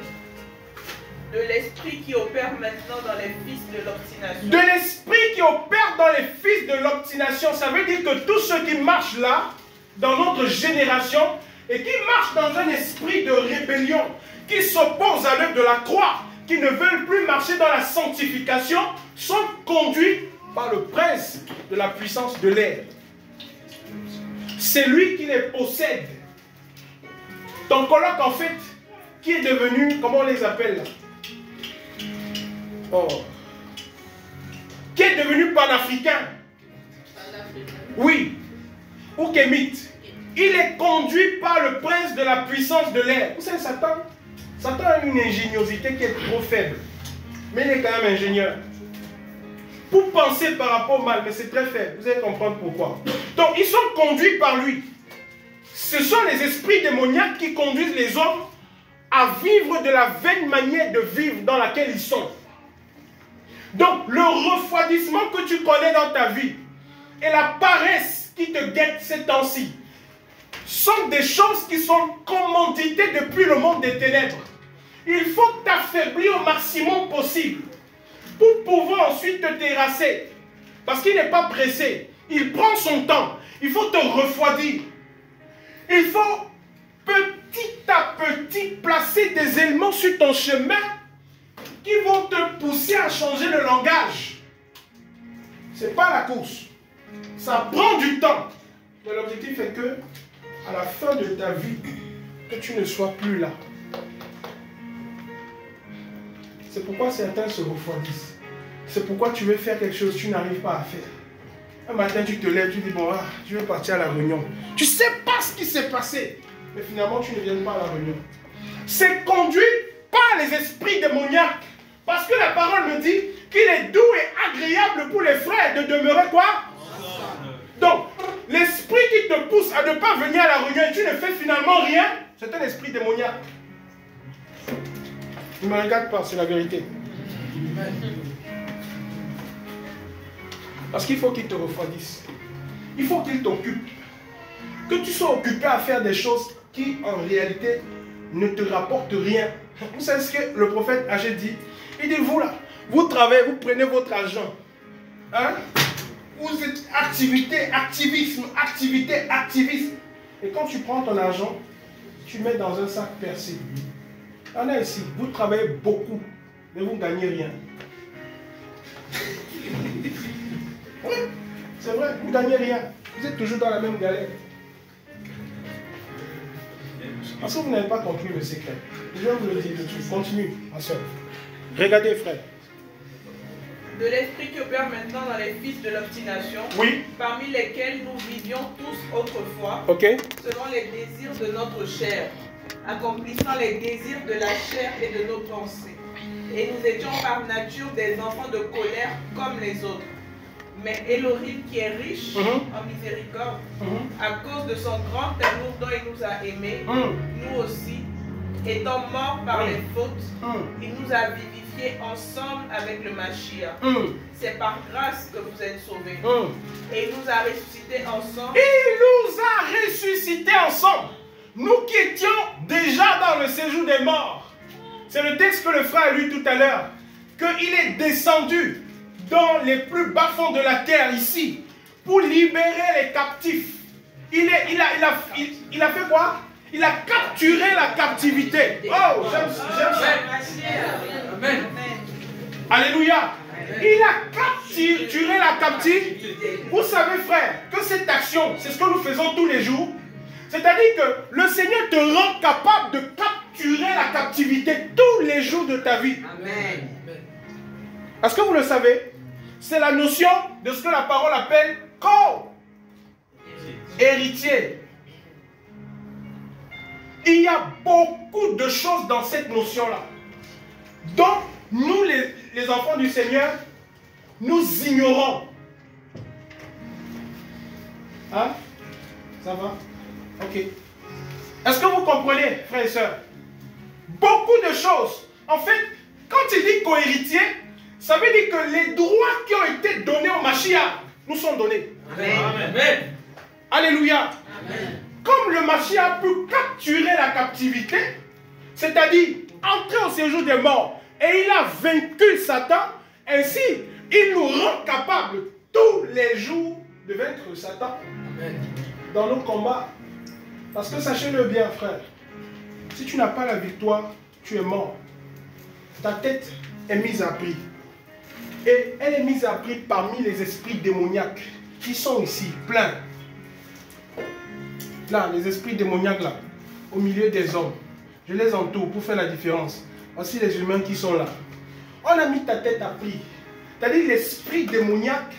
De l'esprit qui opère maintenant dans les fils de l'obstination. De l'esprit qui opère dans les fils de l'obstination. Ça veut dire que tous ceux qui marchent là, dans notre génération, et qui marchent dans un esprit de rébellion, qui s'opposent à l'œuvre de la croix, qui ne veulent plus marcher dans la sanctification, sont conduits par le prince de la puissance de l'air. C'est lui qui les possède. Ton colloque, en fait, qui est devenu, comment on les appelle là? Oh. Qui est devenu panafricain? Oui. Ou kémite. Il est conduit par le prince de la puissance de l'air. Vous savez, Satan a une ingéniosité qui est trop faible. Mais il est quand même ingénieur. Pour penser par rapport au mal, mais c'est très faible. Vous allez comprendre pourquoi. Donc, ils sont conduits par lui. Ce sont les esprits démoniaques qui conduisent les hommes à vivre de la vaine manière de vivre dans laquelle ils sont. Donc, le refroidissement que tu connais dans ta vie et la paresse qui te guette ces temps-ci sont des choses qui sont commanditées depuis le monde des ténèbres. Il faut t'affaiblir au maximum possible pour pouvoir ensuite te terrasser. Parce qu'il n'est pas pressé. Il prend son temps. Il faut te refroidir. Il faut petit à petit placer des éléments sur ton chemin qui vont te pousser à changer le langage. Ce n'est pas la course. Ça prend du temps. Mais l'objectif est que, à la fin de ta vie, que tu ne sois plus là. C'est pourquoi certains se refroidissent. C'est pourquoi tu veux faire quelque chose que tu n'arrives pas à faire. Un matin, tu te lèves, tu dis, bon, je vais partir à la réunion. Tu ne sais pas ce qui s'est passé. Mais finalement, tu ne viens pas à la réunion. c'est conduit par les esprits démoniaques. Parce que la parole me dit qu'il est doux et agréable pour les frères de demeurer quoi? Donc, l'esprit qui te pousse à ne pas venir à la réunion et tu ne fais finalement rien, c'est un esprit démoniaque. Ne me regarde pas, c'est la vérité. Parce qu'il faut qu'il te refroidisse. Il faut qu'il t'occupe. Que tu sois occupé à faire des choses qui, en réalité, ne te rapportent rien. Vous savez ce que le prophète Agé dit? Il dit, vous là, vous travaillez, vous prenez votre argent. Hein? Vous êtes activité, activisme, activité, activisme. Et quand tu prends ton argent, tu mets dans un sac percé. Il y en a ici, vous travaillez beaucoup, mais vous ne gagnez rien. Oui, c'est vrai, vous ne gagnez rien. Vous êtes toujours dans la même galère. Parce que vous n'avez pas compris le secret. Je vais vous le dire tout de suite. Continue, ma soeur. Regardez, frère. De l'esprit qui opère maintenant dans les fils de l'obstination, Oui. Parmi lesquels nous vivions tous autrefois, Ok. selon les désirs de notre chair, accomplissant les désirs de la chair et de nos pensées. Et nous étions par nature des enfants de colère comme les autres. Mais Elohim, qui est riche en miséricorde, à cause de son grand amour dont il nous a aimés, nous aussi, étant morts par les fautes, il nous a vivifiés ensemble avec le Mashiach. C'est par grâce que vous êtes sauvés. Et il nous a ressuscités ensemble. Il nous a ressuscités ensemble. Nous qui étions déjà dans le séjour des morts. C'est le texte que le frère a lu tout à l'heure. Qu'il est descendu dans les plus bas fonds de la terre ici pour libérer les captifs. Il a fait quoi? Il a capturé la captivité. Oh, j'aime ça. Amen. Alléluia. Il a capturé la captivité. Vous savez, frère, que cette action, c'est ce que nous faisons tous les jours. C'est-à-dire que le Seigneur te rend capable de capturer la captivité tous les jours de ta vie. Amen. Est-ce que vous le savez? C'est la notion de ce que la parole appelle co-héritier. Il y a beaucoup de choses dans cette notion-là. Donc, nous, les enfants du Seigneur, nous ignorons. Hein? Ça va? Ok. Est-ce que vous comprenez, frères et sœurs? Beaucoup de choses. En fait, quand il dit co-héritier, ça veut dire que les droits qui ont été donnés au Mashiach nous sont donnés. Amen. Amen. Alléluia. Amen. Comme le Mashiach a pu capturer la captivité, c'est-à-dire entrer au séjour des morts, et il a vaincu Satan, ainsi, il nous rend capables tous les jours de vaincre Satan. Amen. Dans nos combats. Parce que sachez-le bien, frère, si tu n'as pas la victoire, tu es mort. Ta tête est mise à prix. Et elle est mise à prix parmi les esprits démoniaques qui sont ici, pleins. Là, les esprits démoniaques là, au milieu des hommes. Je les entoure pour faire la différence. Voici les humains qui sont là. On a mis ta tête à prix. C'est-à-dire l'esprit démoniaque,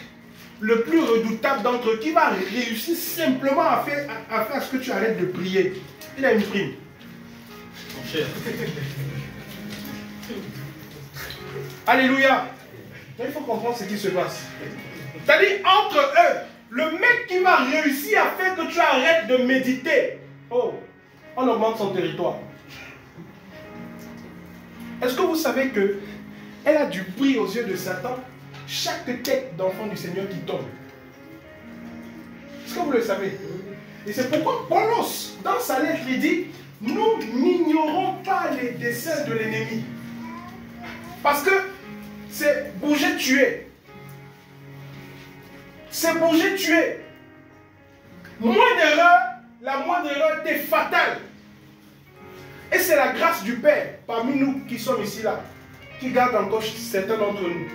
le plus redoutable d'entre eux, qui va réussir simplement à faire ce que tu arrêtes de prier. Il a une prime. Mon cher. Alléluia. Mais il faut comprendre ce qui se passe. C'est-à-dire, entre eux, le mec qui va réussir à faire que tu arrêtes de méditer, oh, on augmente son territoire. Est-ce que vous savez que elle a du prix aux yeux de Satan, chaque tête d'enfant du Seigneur qui tombe? Est-ce que vous le savez? Et c'est pourquoi Paulos, dans sa lettre, il dit, nous n'ignorons pas les desseins de l'ennemi. Parce que c'est bouger, tuer. C'est bouger, tuer. La moindre erreur était fatale. Et c'est la grâce du Père, parmi nous qui sommes ici là, qui garde encore certains d'entre nous.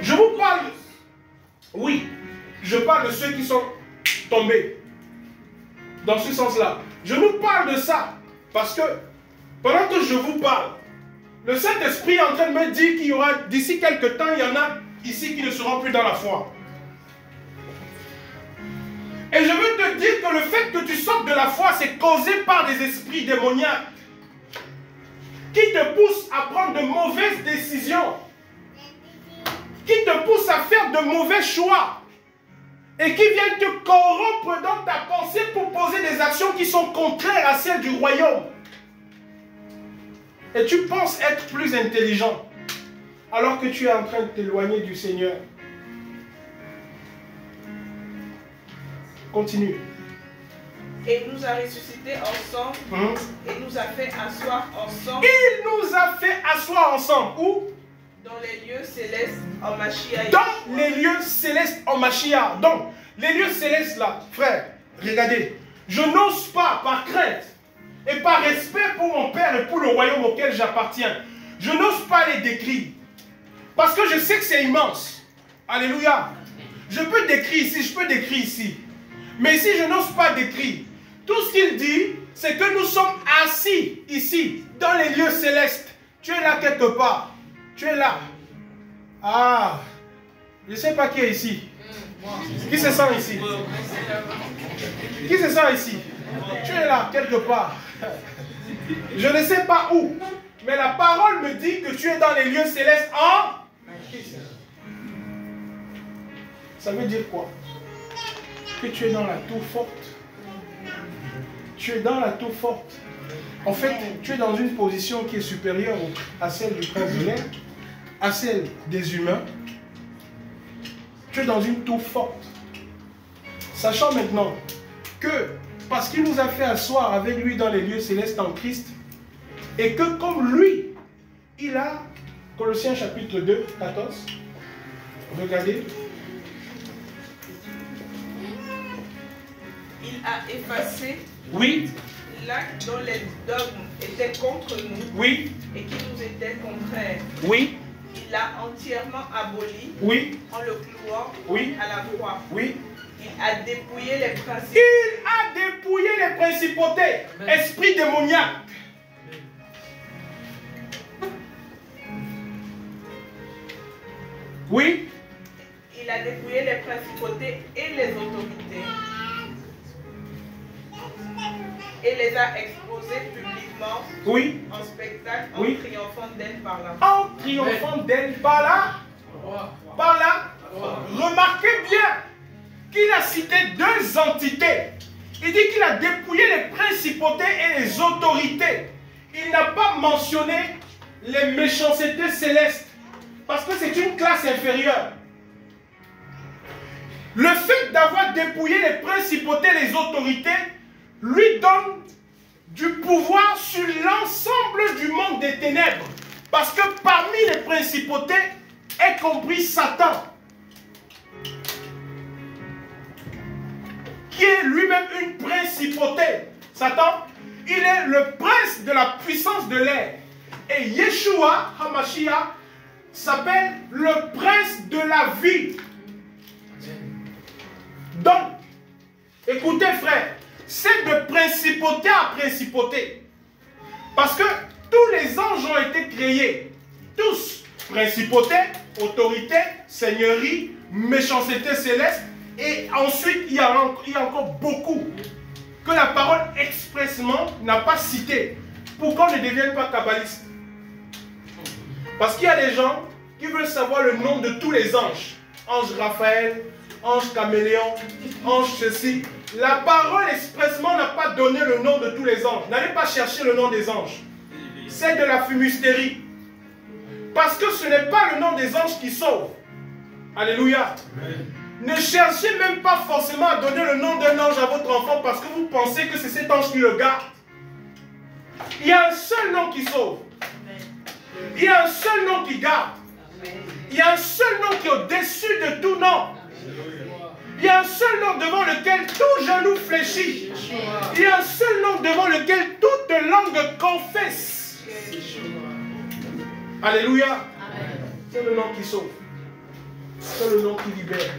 Je vous parle, oui, je parle de ceux qui sont tombés. Dans ce sens-là. Je nous parle de ça parce que pendant que je vous parle, le Saint-Esprit est en train de me dire qu'il y aura, d'ici quelques temps, il y en a ici qui ne seront plus dans la foi. Et je veux te dire que le fait que tu sortes de la foi, c'est causé par des esprits démoniaques qui te poussent à prendre de mauvaises décisions, qui te poussent à faire de mauvais choix et qui viennent te corrompre dans ta pensée pour poser des actions qui sont contraires à celles du royaume. Et tu penses être plus intelligent alors que tu es en train de t'éloigner du Seigneur. Continue. Et nous a ressuscités ensemble et nous a fait asseoir ensemble. Il nous a fait asseoir ensemble. Où? Dans les lieux célestes en Mashiach. Dans les lieux célestes en Mashiach. Donc, les lieux célestes là, frère, regardez. Je n'ose pas, par crainte et par respect pour mon Père et pour le royaume auquel j'appartiens, je n'ose pas les décrire. Parce que je sais que c'est immense. Alléluia. Je peux décrire ici, je peux décrire ici. Mais si je n'ose pas décrire, tout ce qu'il dit, c'est que nous sommes assis ici, dans les lieux célestes. Tu es là quelque part. Tu es là. Ah, je ne sais pas qui est ici. Qui se sent ici? Qui se sent ici? Tu es là quelque part. Je ne sais pas où. Mais la parole me dit que tu es dans les lieux célestes en Christ. Ça veut dire quoi? Que tu es dans la tour forte. Tu es dans la tour forte. En fait, tu es dans une position qui est supérieure à celle du prince de l'air, à celle des humains. Tu es dans une tour forte. Sachant maintenant que, parce qu'il nous a fait asseoir avec lui dans les lieux célestes en Christ, et que comme lui, il a, Colossiens chapitre 2, 14, regardez. Il a effacé Oui. l'acte dont les dogmes étaient contre nous, Oui. et qui nous était contraire. Oui. Il l'a entièrement aboli, Oui. en le clouant Oui. à la croix. Oui. Il a dépouillé les principes. Il a dépouillé les principautés, esprits démoniaques. Oui. Il a dépouillé les principautés et les autorités. Et les a exposées publiquement, Oui. en spectacle, en Oui. triomphant d'elle par la foi. En triomphant d'elle par là. Par là. Remarquez bien qu'il a cité deux entités. Il dit qu'il a dépouillé les principautés et les autorités. Il n'a pas mentionné les méchancetés célestes. Parce que c'est une classe inférieure. Le fait d'avoir dépouillé les principautés et les autorités lui donne du pouvoir sur l'ensemble du monde des ténèbres. Parce que parmi les principautés est compris Satan, qui est lui-même une principauté. Satan, il est le prince de la puissance de l'air. Et Yeshua HaMashiach s'appelle le prince de la vie. Donc, écoutez frère, c'est de principauté à principauté. Parce que tous les anges ont été créés. Tous. Principauté, autorité, seigneurie, méchanceté céleste. Et ensuite, il y a encore beaucoup que la parole expressement n'a pas cité. Pour qu'on ne devienne pas kabbaliste. Parce qu'il y a des gens qui veulent savoir le nom de tous les anges. Ange Raphaël, ange caméléon, ange ceci. La parole expressement n'a pas donné le nom de tous les anges. N'allez pas chercher le nom des anges. C'est de la fumisterie. Parce que ce n'est pas le nom des anges qui sauve. Alléluia. Amen. Ne cherchez même pas forcément à donner le nom d'un ange à votre enfant parce que vous pensez que c'est cet ange qui le garde. Il y a un seul nom qui sauve. Il y a un seul nom qui garde. Il y a un seul nom qui est au-dessus de tout nom. Il y a un seul nom devant lequel tout genou fléchit. Il y a un seul nom devant lequel toute langue confesse. Alléluia. C'est le nom qui sauve. C'est le nom qui libère.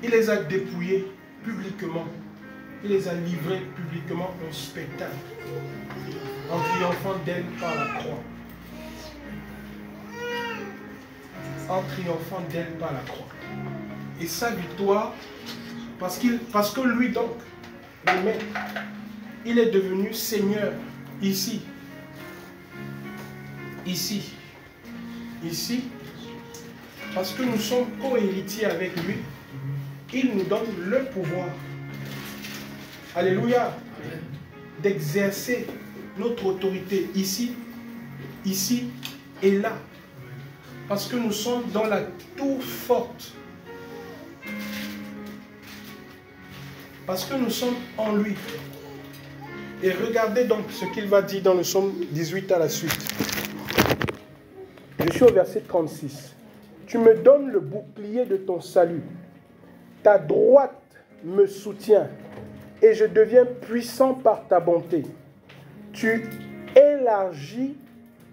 Il les a dépouillés publiquement. Il les a livrés publiquement en spectacle. En triomphant d'elle par la croix. En triomphant d'elle par la croix. et sa victoire, parce que lui donc, le maître, il est devenu Seigneur ici, ici, ici, parce que nous sommes co-héritiers avec lui, il nous donne le pouvoir, alléluia, d'exercer notre autorité ici, ici et là, parce que nous sommes dans la tour forte, parce que nous sommes en lui. Et regardez donc ce qu'il va dire dans le psaume 18 à la suite. Je suis au verset 36. Tu me donnes le bouclier de ton salut. Ta droite me soutient et je deviens puissant par ta bonté. Tu élargis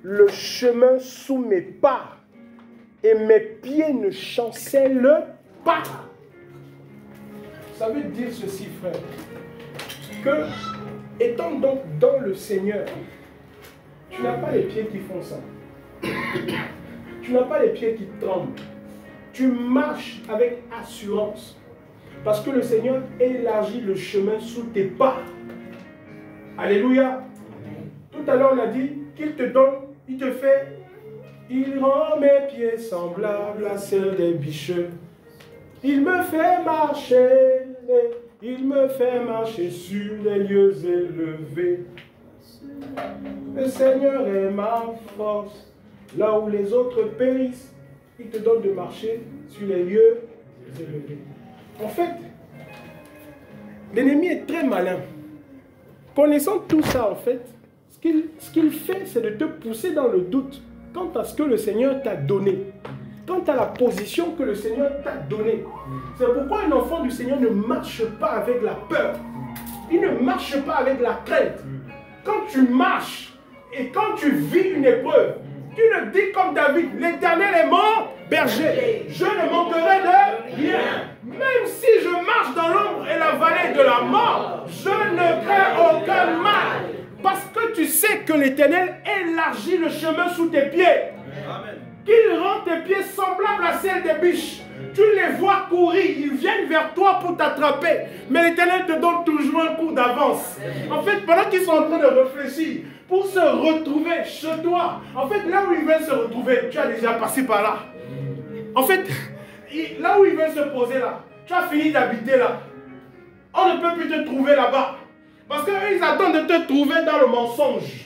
le chemin sous mes pas et mes pieds ne chancellent pas. Ça veut dire ceci, frère, que étant donc dans le Seigneur, tu n'as pas les pieds qui font ça. Tu n'as pas les pieds qui tremblent. Tu marches avec assurance. Parce que le Seigneur élargit le chemin sous tes pas. Alléluia. Tout à l'heure, on a dit qu'il te donne, il te fait, il rend mes pieds semblables à ceux des bicheux. Il me fait marcher sur les lieux élevés. Le Seigneur est ma force. Là où les autres périssent, il te donne de marcher sur les lieux élevés. En fait, l'ennemi est très malin. Connaissant tout ça, en fait, ce qu'il fait, c'est de te pousser dans le doute quant à ce que le Seigneur t'a donné, quant à la position que le Seigneur t'a donnée. C'est pourquoi un enfant du Seigneur ne marche pas avec la peur. Il ne marche pas avec la crainte. Quand tu marches et quand tu vis une épreuve, tu le dis comme David, l'Éternel est mon berger, je ne manquerai de rien. Même si je marche dans l'ombre et la vallée de la mort, je ne crains aucun mal. Parce que tu sais que l'Éternel élargit le chemin sous tes pieds. Qu'il rend tes pieds semblables à celles des biches. Tu les vois courir, ils viennent vers toi pour t'attraper. Mais l'Éternel te donne toujours un coup d'avance. En fait, pendant qu'ils sont en train de réfléchir, pour se retrouver chez toi, en fait, là où ils veulent se retrouver, tu as déjà passé par là. En fait, là où ils veulent se poser là, tu as fini d'habiter là. On ne peut plus te trouver là-bas. Parce qu'eux, ils attendent de te trouver dans le mensonge.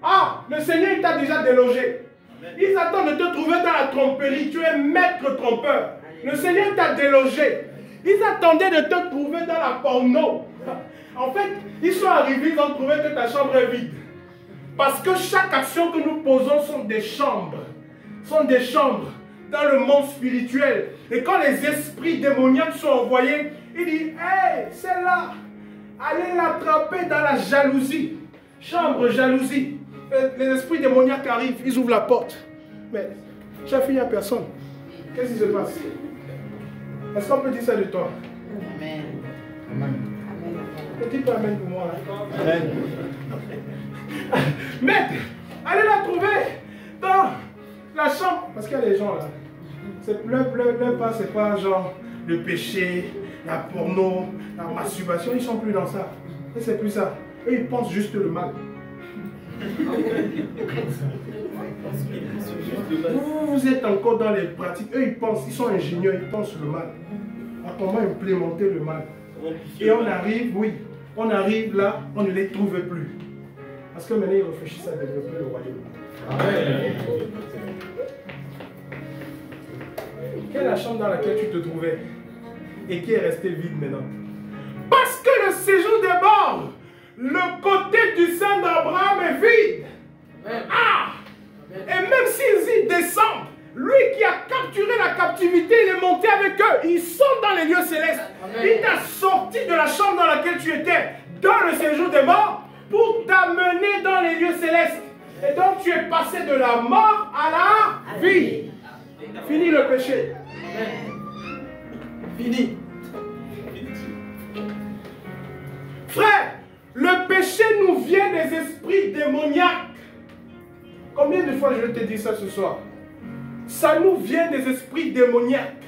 Ah, le Seigneur, il t'a déjà délogé. Ils attendent de te trouver dans la tromperie. Tu es maître trompeur. Le Seigneur t'a délogé. Ils attendaient de te trouver dans la porno. En fait, ils sont arrivés, ils ont trouvé que ta chambre est vide. Parce que chaque action que nous posons sont des chambres. Sont des chambres dans le monde spirituel. Et quand les esprits démoniaques sont envoyés, ils disent, hey, c'est là. Allez l'attraper dans la jalousie. Chambre jalousie. Les esprits démoniaques arrivent, ils ouvrent la porte. Mais tu as fini à personne. Qu'est-ce qui se passe? Est-ce qu'on peut dire ça de toi? Amen. Amen. Petit peu amen pour moi. Hein? Amen. Maître, allez la trouver dans la chambre. Parce qu'il y a des gens là. Leur pas, c'est pas genre le péché, la porno, la masturbation. Ils ne sont plus dans ça. Et c'est plus ça. Eux, ils pensent juste le mal. Vous êtes encore dans les pratiques. Eux, ils pensent, ils sont ingénieurs, ils pensent le mal. À comment implémenter le mal. Et on arrive, oui, on arrive là, on ne les trouve plus. Parce que maintenant, ils réfléchissent à développer le royaume. Amen. Quelle est la chambre dans laquelle tu te trouvais et qui est restée vide maintenant? Parce que le séjour déborde. Le côté du sein d'Abraham est vide. Ah! Et même s'ils y descendent, lui qui a capturé la captivité, il est monté avec eux. Ils sont dans les lieux célestes. Il t'a sorti de la chambre dans laquelle tu étais, dans le séjour des morts, pour t'amener dans les lieux célestes. Et donc tu es passé de la mort à la vie. Fini le péché. Fini. Frère, le péché nous vient des esprits démoniaques. Combien de fois je te dis ça ce soir? Ça nous vient des esprits démoniaques.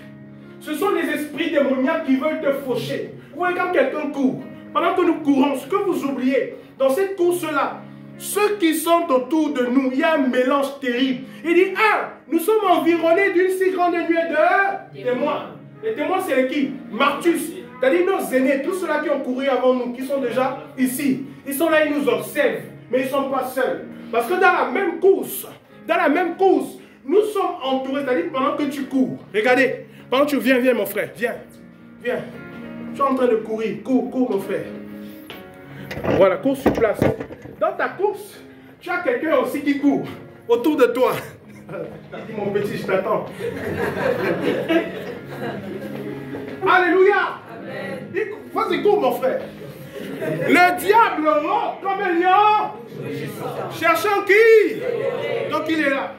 Ce sont les esprits démoniaques qui veulent te faucher. Vous voyez quand quelqu'un court, pendant que nous courons, ce que vous oubliez, dans cette course-là, ceux qui sont autour de nous, il y a un mélange terrible. Il dit, nous sommes environnés d'une si grande nuée de témoins. Les témoins, c'est qui? Martus. C'est-à-dire nos aînés, tous ceux-là qui ont couru avant nous, qui sont déjà ici. Ils sont là, ils nous observent, mais ils ne sont pas seuls. Parce que dans la même course, nous sommes entourés, c'est-à-dire pendant que tu cours. Regardez, pendant que tu viens mon frère, viens. Tu es en train de courir, cours mon frère. Voilà, cours sur place. Dans ta course, tu as quelqu'un aussi qui court autour de toi. Il dit, mon petit, je t'attends. Alléluia. Vas-y, cours mon frère. Le diable rôde comme un lion, cherchant qui? Donc il est là.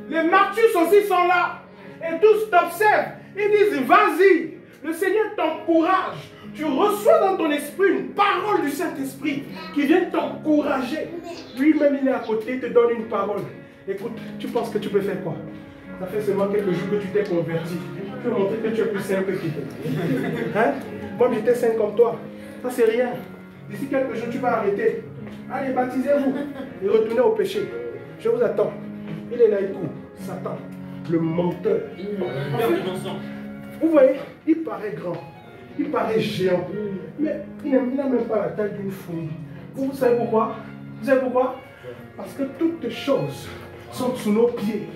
Les martus aussi sont là. Et tous t'observent. Ils disent, vas-y. Le Seigneur t'encourage. Tu reçois dans ton esprit une parole du Saint-Esprit qui vient t'encourager. Lui-même, il est à côté, il te donne une parole. Écoute, tu penses que tu peux faire quoi? Ça fait seulement quelques jours que tu t'es converti. Je peux montrer que tu es plus saint que qui? Hein? Moi, j'étais saint comme toi. Ça, c'est rien. D'ici quelques jours, tu vas arrêter. Allez, baptisez-vous et retournez au péché. Je vous attends. Il est là, il court. Satan, le menteur. Vous voyez, il paraît grand. Il paraît géant. Mais il n'a même pas la taille d'une fourmi. Vous savez pourquoi? Vous savez pourquoi? Parce que toutes choses sont sous nos pieds.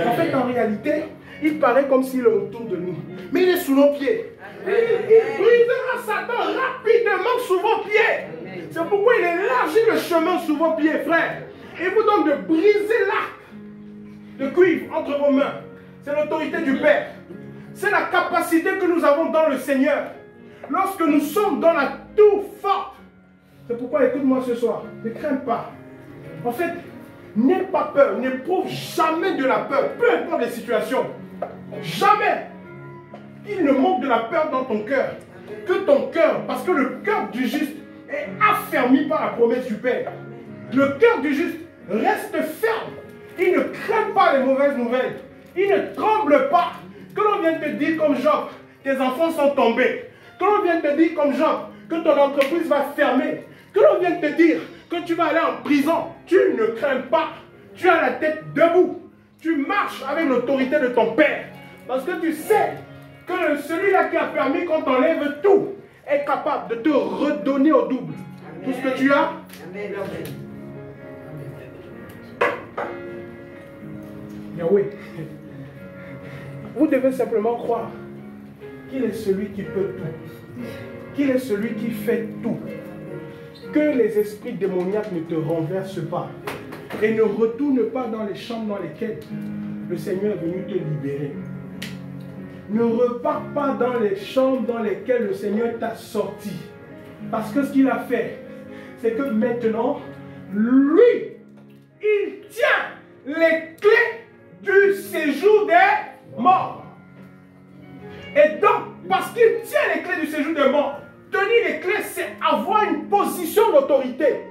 En fait, en réalité, il paraît comme s'il est autour de nous. Mais il est sous nos pieds. Il brisera Satan rapidement sous vos pieds. C'est pourquoi il élargit le chemin sous vos pieds, frère. Il vous donne de briser l'arc de cuivre entre vos mains. C'est l'autorité du Père. C'est la capacité que nous avons dans le Seigneur. Lorsque nous sommes dans la tour forte. C'est pourquoi, écoute-moi ce soir, ne crains pas. En fait, n'aie pas peur, n'éprouve jamais de la peur, peu importe les situations. Jamais. Il ne manque de la peur dans ton cœur. Que ton cœur, parce que le cœur du juste est affermi par la promesse du Père. Le cœur du juste reste ferme. Il ne craint pas les mauvaises nouvelles. Il ne tremble pas. Que l'on vienne te dire comme Job, tes enfants sont tombés. Que l'on vienne te dire comme Job, que ton entreprise va fermer. Que l'on vienne te dire que tu vas aller en prison. Tu ne crains pas. Tu as la tête debout. Tu marches avec l'autorité de ton Père. Parce que tu sais que celui-là qui a permis qu'on t'enlève tout est capable de te redonner au double. Tout ce que tu as. Amen. Yahweh. Vous devez simplement croire qu'il est celui qui peut tout. Qu'il est celui qui fait tout. Que les esprits démoniaques ne te renversent pas. Et ne retourne pas dans les chambres dans lesquelles le Seigneur est venu te libérer. Ne repars pas dans les chambres dans lesquelles le Seigneur t'a sorti. Parce que ce qu'il a fait, c'est que maintenant, lui, il tient les clés du séjour des morts. Et donc, parce qu'il tient les clés du séjour des morts, tenir les clés, c'est avoir une position d'autorité.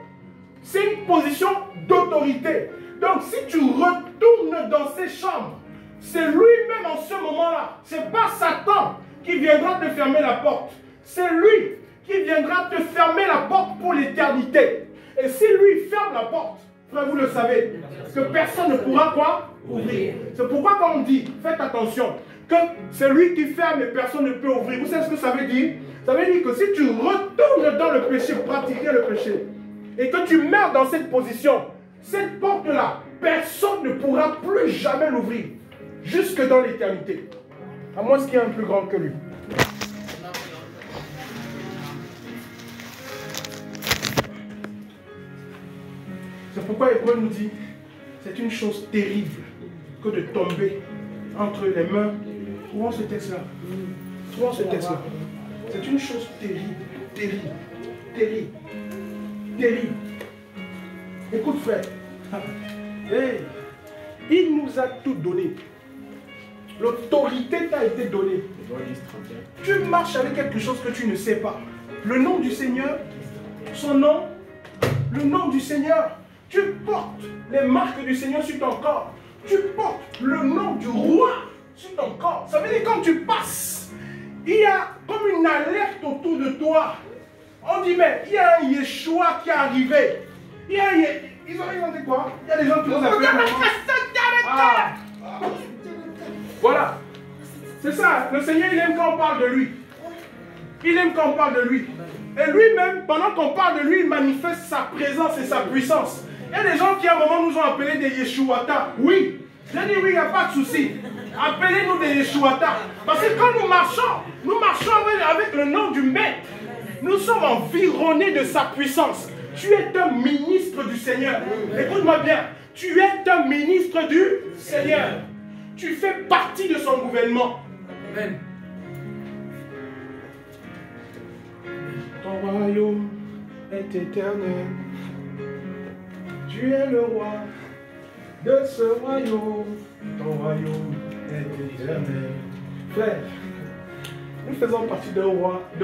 C'est une position d'autorité. Donc, si tu retournes dans ces chambres, c'est lui-même en ce moment-là. Ce n'est pas Satan qui viendra te fermer la porte. C'est lui qui viendra te fermer la porte pour l'éternité. Et si lui ferme la porte, frère, vous le savez, que personne ne pourra quoi? Ouvrir. C'est pourquoi quand on dit, faites attention, que c'est lui qui ferme et personne ne peut ouvrir. Vous savez ce que ça veut dire? Ça veut dire que si tu retournes dans le péché, pratiquer le péché, et que tu meurs dans cette position, cette porte-là, personne ne pourra plus jamais l'ouvrir. Jusque dans l'éternité. À moins qu'il y ait un plus grand que lui. C'est pourquoi Hébreu nous dit, c'est une chose terrible que de tomber entre les mains. Trouvons ce texte-là. Trouvons ce texte-là. C'est une chose terrible, terrible, terrible, terrible. Écoute frère, hey, il nous a tout donné. L'autorité t'a été donnée. Tu marches avec quelque chose que tu ne sais pas. Le nom du Seigneur, son nom, le nom du Seigneur. Tu portes les marques du Seigneur sur ton corps. Tu portes le nom du roi sur ton corps. Ça veut dire quand tu passes, il y a comme une alerte autour de toi. On dit, mais il y a un Yeshua qui est arrivé. Il y a ils ont dit quoi? Il y a des gens qui vous appellent. Voilà. C'est ça. Le Seigneur, il aime quand on parle de lui. Il aime quand on parle de lui. Et lui-même, pendant qu'on parle de lui, il manifeste sa présence et sa puissance. Il y a des gens qui, à un moment, nous ont appelés des Yeshuata. Oui. J'ai dit oui, il n'y a pas de souci. Appelez-nous des Yeshuata. Parce que quand nous marchons avec le nom du Maître. Nous sommes environnés de sa puissance. Tu es un ministre du Seigneur. Écoute-moi bien. Tu es un ministre du Seigneur. Tu fais partie de son gouvernement. Amen. Ton royaume est éternel. Tu es le roi de ce royaume. Ton royaume est éternel. Frère, nous faisons partie d'un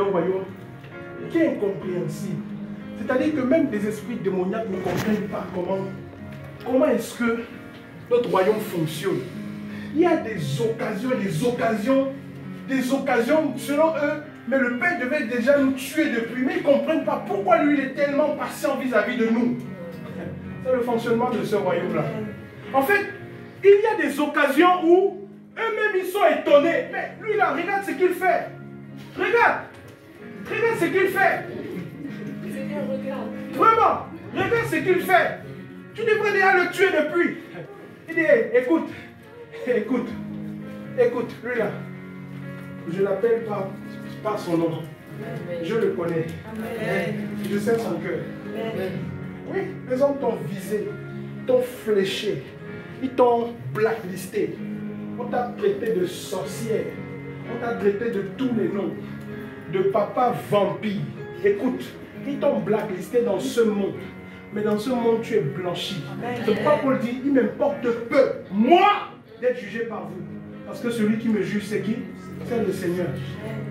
royaume qui est incompréhensible. C'est-à-dire que même des esprits démoniaques ne comprennent pas comment est-ce que notre royaume fonctionne. Il y a des occasions selon eux, mais le Père devait déjà nous tuer depuis, mais ils ne comprennent pas pourquoi lui il est tellement patient vis-à-vis de nous. C'est le fonctionnement de ce royaume-là. En fait, il y a des occasions où eux-mêmes ils sont étonnés. Mais lui là, regarde ce qu'il fait. Regarde ce qu'il fait. Vraiment, regarde ce qu'il fait. Tu devrais déjà le tuer depuis. Il dit, hey, écoute, lui là, je l'appelle par son nom. Je le connais. Je sais son cœur. Oui, les hommes t'ont visé, t'ont fléché, ils t'ont blacklisté. On t'a traité de sorcière, on t'a traité de tous les noms, de papa vampire. Écoute, ils t'ont blacklisté dans ce monde. Mais dans ce monde, tu es blanchi. C'est pourquoi Paul dit, il m'importe peu, moi, d'être jugé par vous. Parce que celui qui me juge, c'est qui? C'est le Seigneur.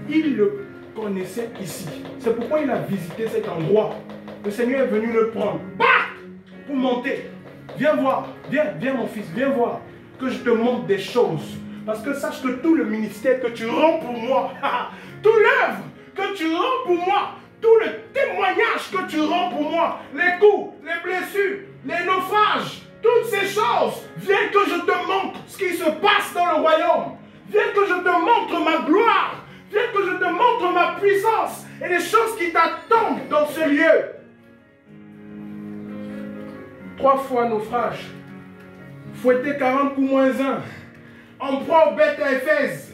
Il le connaissait ici. C'est pourquoi il a visité cet endroit. Le Seigneur est venu le prendre. Bah! Pour monter. Viens voir. Viens mon fils, viens voir. Que je te montre des choses. Parce que sache que tout le ministère que tu rends pour moi, toute l'œuvre que tu rends pour moi, tout le témoignage que tu rends pour moi, les coups, les blessures, les naufrages, toutes ces choses, viens que je te montre ce qui se passe dans le royaume. Viens que je te montre ma gloire. Viens que je te montre ma puissance et les choses qui t'attendent dans ce lieu. 3 fois naufrage, fouetté 40 coups moins 1, on prend bête à Éphèse.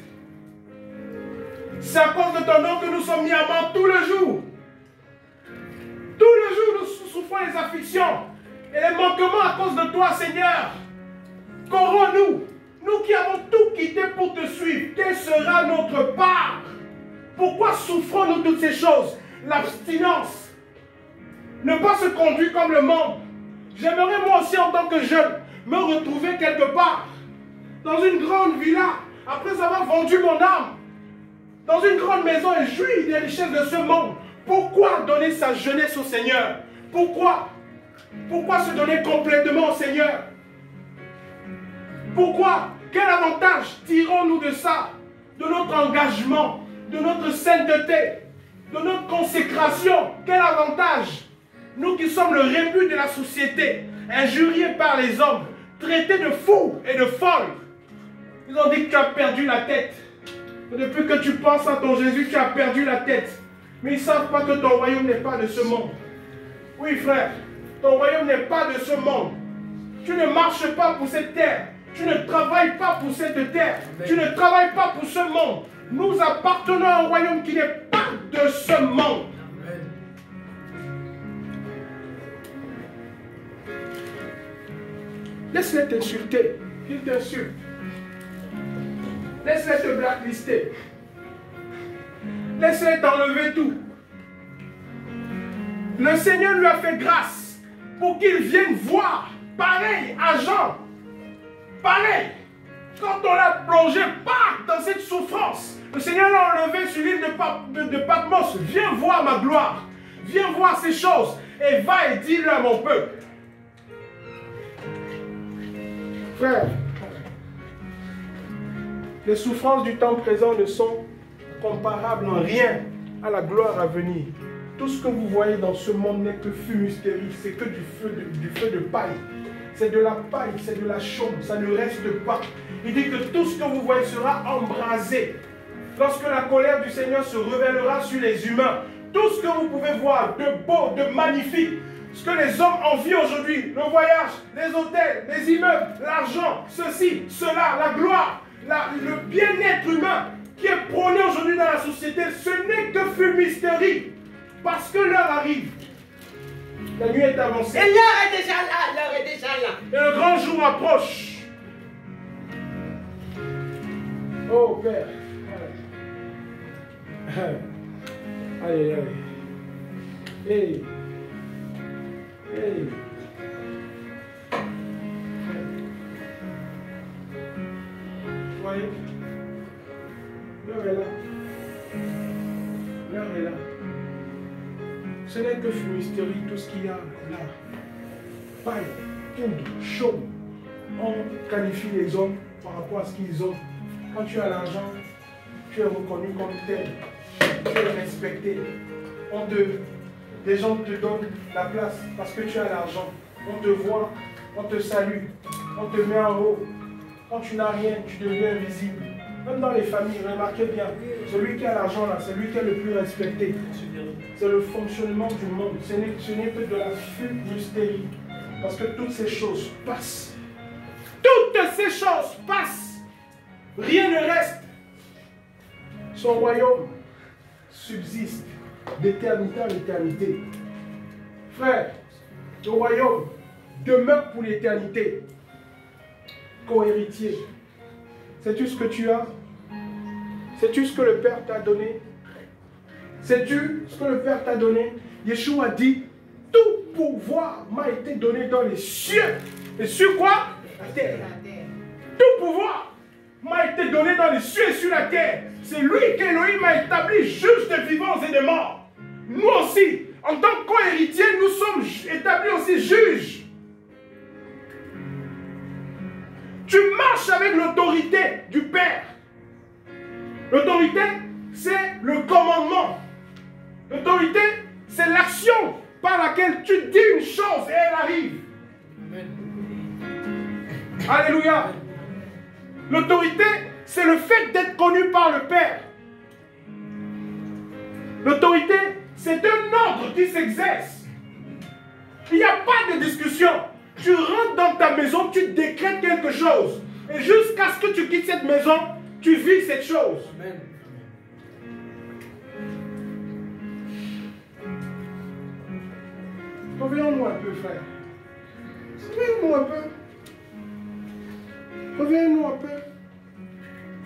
C'est à cause de ton nom que nous sommes mis à mort tout le jour. Tout le jour, nous souffrons les afflictions et les manquements à cause de toi, Seigneur. Qu'aurons-nous, nous qui avons tout quitté pour te suivre? Quelle sera notre part? Pourquoi souffrons-nous toutes ces choses? L'abstinence, ne pas se conduire comme le monde. J'aimerais moi aussi en tant que jeune me retrouver quelque part dans une grande villa après avoir vendu mon âme dans une grande maison et jouir des richesses de ce monde. Pourquoi donner sa jeunesse au Seigneur? Pourquoi se donner complètement au Seigneur? Pourquoi? Quel avantage tirons-nous de ça? De notre engagement, de notre sainteté, de notre consécration. Quel avantage? Nous qui sommes le rébut de la société, injuriés par les hommes, traités de fous et de folles. Ils ont dit que tu as perdu la tête. Et depuis que tu penses à ton Jésus, tu as perdu la tête. Mais ils ne savent pas que ton royaume n'est pas de ce monde. Oui, frère, ton royaume n'est pas de ce monde. Tu ne marches pas pour cette terre. Tu ne travailles pas pour cette terre. Tu ne travailles pas pour ce monde. Nous appartenons à un royaume qui n'est pas de ce monde. Laisse-les t'insulter. Ils t'insultent. Laisse-les te blacklister. Laisse-les t'enlever tout. Le Seigneur lui a fait grâce pour qu'il vienne voir. Pareil à Jean. Pareil. Quand on l'a plongé dans cette souffrance, le Seigneur l'a enlevé sur l'île de Patmos. Viens voir ma gloire. Viens voir ces choses. Et va et dis-le à mon peuple. Frère, Les souffrances du temps présent ne sont comparables en rien à la gloire à venir. Tout ce que vous voyez dans ce monde n'est que fumisterie, c'est que du feu de paille. C'est de la paille, c'est de la chaume, ça ne reste pas. Il dit que tout ce que vous voyez sera embrasé. Lorsque la colère du Seigneur se révélera sur les humains, tout ce que vous pouvez voir de beau, de magnifique, ce que les hommes envient aujourd'hui, le voyage, les hôtels, les immeubles, l'argent, ceci, cela, la gloire, le bien-être humain qui est prôné aujourd'hui dans la société, ce n'est que fumisterie. Parce que l'heure arrive. La nuit est avancée. Et l'heure est déjà là, l'heure est déjà là. Et le grand jour approche. Oh Père. Allez, allez. Hey. Hey. Voyez, l'heure est là. L'heure est là. Ce n'est que fumisterie, tout ce qu'il y a là. Paille, poudre, chaume. On qualifie les hommes par rapport à ce qu'ils ont. Quand tu as l'argent, tu es reconnu comme tel. Tu es respecté. Les gens te donnent la place parce que tu as l'argent. On te voit, on te salue, on te met en haut. Quand tu n'as rien, tu deviens invisible. Même dans les familles, remarquez bien, celui qui a l'argent là, c'est lui qui est le plus respecté. C'est le fonctionnement du monde. Ce n'est que de la fumisterie. Parce que toutes ces choses passent. Toutes ces choses passent. Rien ne reste. Son royaume subsiste d'éternité en éternité. Frère, le royaume demeure pour l'éternité. Co-héritier. Sais-tu ce que tu as? Sais-tu ce que le Père t'a donné? Sais-tu ce que le Père t'a donné? Yeshua dit, tout pouvoir m'a été donné dans les cieux. Et sur quoi? La terre. Tout pouvoir m'a été donné dans les cieux et sur la terre. C'est lui qu'Élohim a établi juge des vivants et des morts. Nous aussi, en tant que co-héritiers, nous sommes établis aussi juges. Tu marches avec l'autorité du Père. L'autorité, c'est le commandement. L'autorité, c'est l'action par laquelle tu dis une chose et elle arrive. Amen. Alléluia. L'autorité, c'est le fait d'être connu par le Père. L'autorité, c'est un ordre qui s'exerce. Il n'y a pas de discussion. Tu rentres dans ta maison, tu décrètes quelque chose. Et jusqu'à ce que tu quittes cette maison, tu vis cette chose. Amen. Reviens-nous un peu, frère. Reviens-nous un peu. Reviens-nous un peu.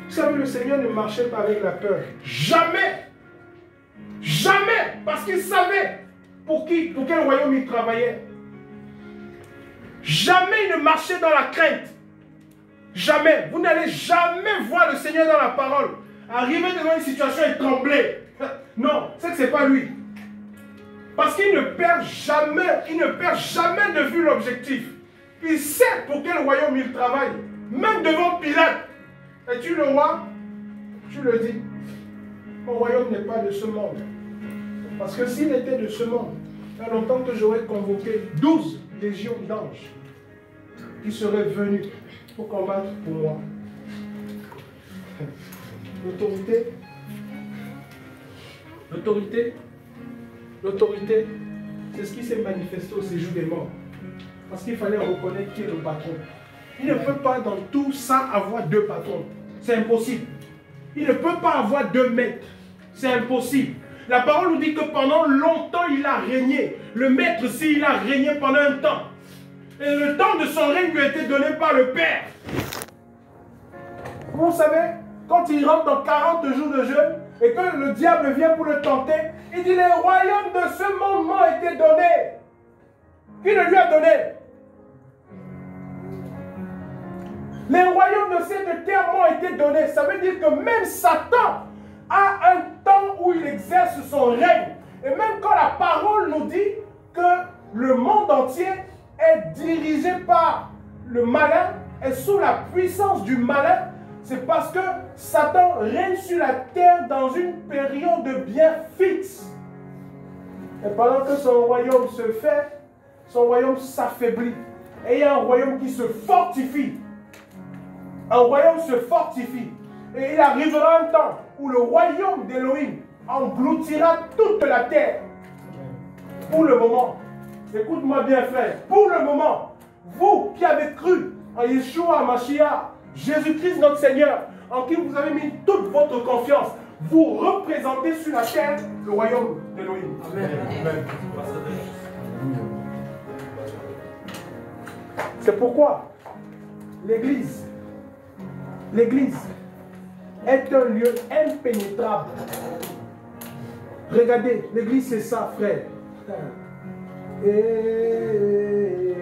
Vous savez, le Seigneur ne marchait pas avec la peur. Jamais. Jamais. Parce qu'il savait pour quel royaume il travaillait. Jamais il ne marchait dans la crainte. Jamais. Vous n'allez jamais voir le Seigneur dans la parole arriver devant une situation et trembler. Non, c'est que ce n'est pas lui. Parce qu'il ne perd jamais, de vue l'objectif. Il sait pour quel royaume il travaille. Même devant Pilate. Es-tu le roi? Tu le dis. Mon royaume n'est pas de ce monde. Parce que s'il était de ce monde, il y a longtemps que j'aurais convoqué 12 légions d'anges qui seraient venus pour combattre pour moi. L'autorité, c'est ce qui s'est manifesté au séjour des morts. Parce qu'il fallait reconnaître qui est le patron. Il ne peut pas dans tout ça avoir deux patrons. C'est impossible. Il ne peut pas avoir deux maîtres. C'est impossible. La parole nous dit que pendant longtemps, il a régné. Le maître, il a régné pendant un temps. Et le temps de son règne lui a été donné par le Père. Vous savez, quand il rentre dans 40 jours de jeûne et que le diable vient pour le tenter, il dit, les royaumes de ce monde m'ont été donnés. Qui le lui a donné? Les royaumes de cette terre m'ont été donnés. Ça veut dire que même Satan a un temps où il exerce son règne. Et même quand la parole nous dit que le monde entier est dirigé par le malin, est sous la puissance du malin, C'est parce que Satan règne sur la terre dans une période bien fixe. Et pendant que son royaume se fait, son royaume s'affaiblit. Et il y a un royaume qui se fortifie. Un royaume se fortifie. Et il arrivera un temps où le royaume d'Élohim engloutira toute la terre. Pour le moment, écoute-moi bien frère, pour le moment, vous qui avez cru en Yeshua Mashiach, Jésus-Christ notre Seigneur, en qui vous avez mis toute votre confiance, vous représentez sur la terre le royaume d'Élohim. Amen. Amen. C'est pourquoi l'Église est un lieu impénétrable. Regardez, l'Église c'est ça, frère. Et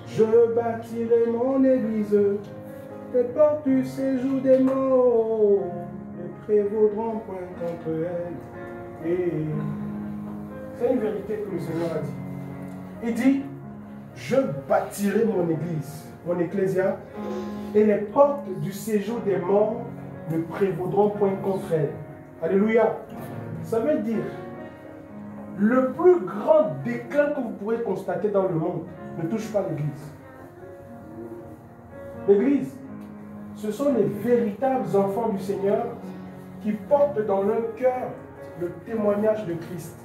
je bâtirai mon Église, les portes du séjour des morts ne prévaudront point contre elle. Et c'est une vérité que le Seigneur a dit. Il dit, je bâtirai mon Église, mon ecclésia, et les portes du séjour des morts ne prévaudront point contre elle. Alléluia. Ça veut dire, le plus grand déclin que vous pourrez constater dans le monde ne touche pas l'Église. L'Église, ce sont les véritables enfants du Seigneur qui portent dans leur cœur le témoignage de Christ,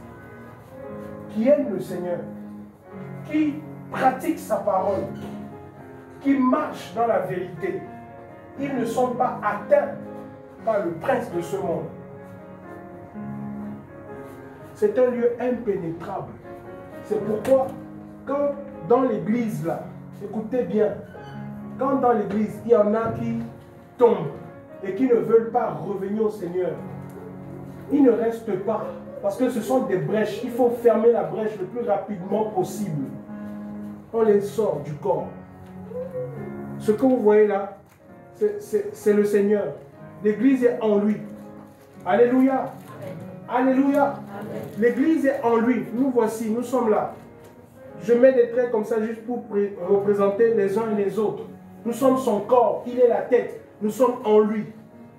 qui aiment le Seigneur, qui pratiquent sa parole, qui marchent dans la vérité. Ils ne sont pas atteints par le prince de ce monde. C'est un lieu impénétrable. C'est pourquoi, quand dans l'église là, écoutez bien, quand dans l'église, il y en a qui tombent et qui ne veulent pas revenir au Seigneur, ils ne restent pas, parce que ce sont des brèches. Il faut fermer la brèche le plus rapidement possible. On les sort du corps. Ce que vous voyez là, c'est le Seigneur. L'église est en lui. Alléluia. Alléluia. L'église est en lui. Nous voici, nous sommes là. Je mets des traits comme ça juste pour représenter les uns et les autres. Nous sommes son corps, il est la tête. Nous sommes en lui.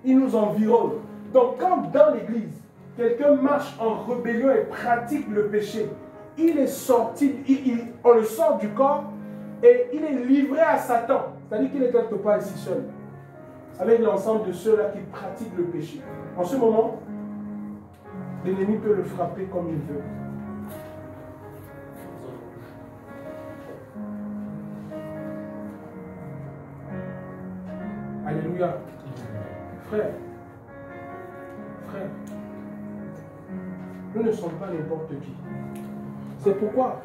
Il nous environne. Donc quand dans l'église, quelqu'un marche en rébellion et pratique le péché, il est sorti, on le sort du corps et il est livré à Satan. C'est-à-dire qu'il est quelque part ici seul, avec l'ensemble de ceux-là qui pratiquent le péché. En ce moment, l'ennemi peut le frapper comme il veut. Alléluia. Frère, nous ne sommes pas n'importe qui. C'est pourquoi,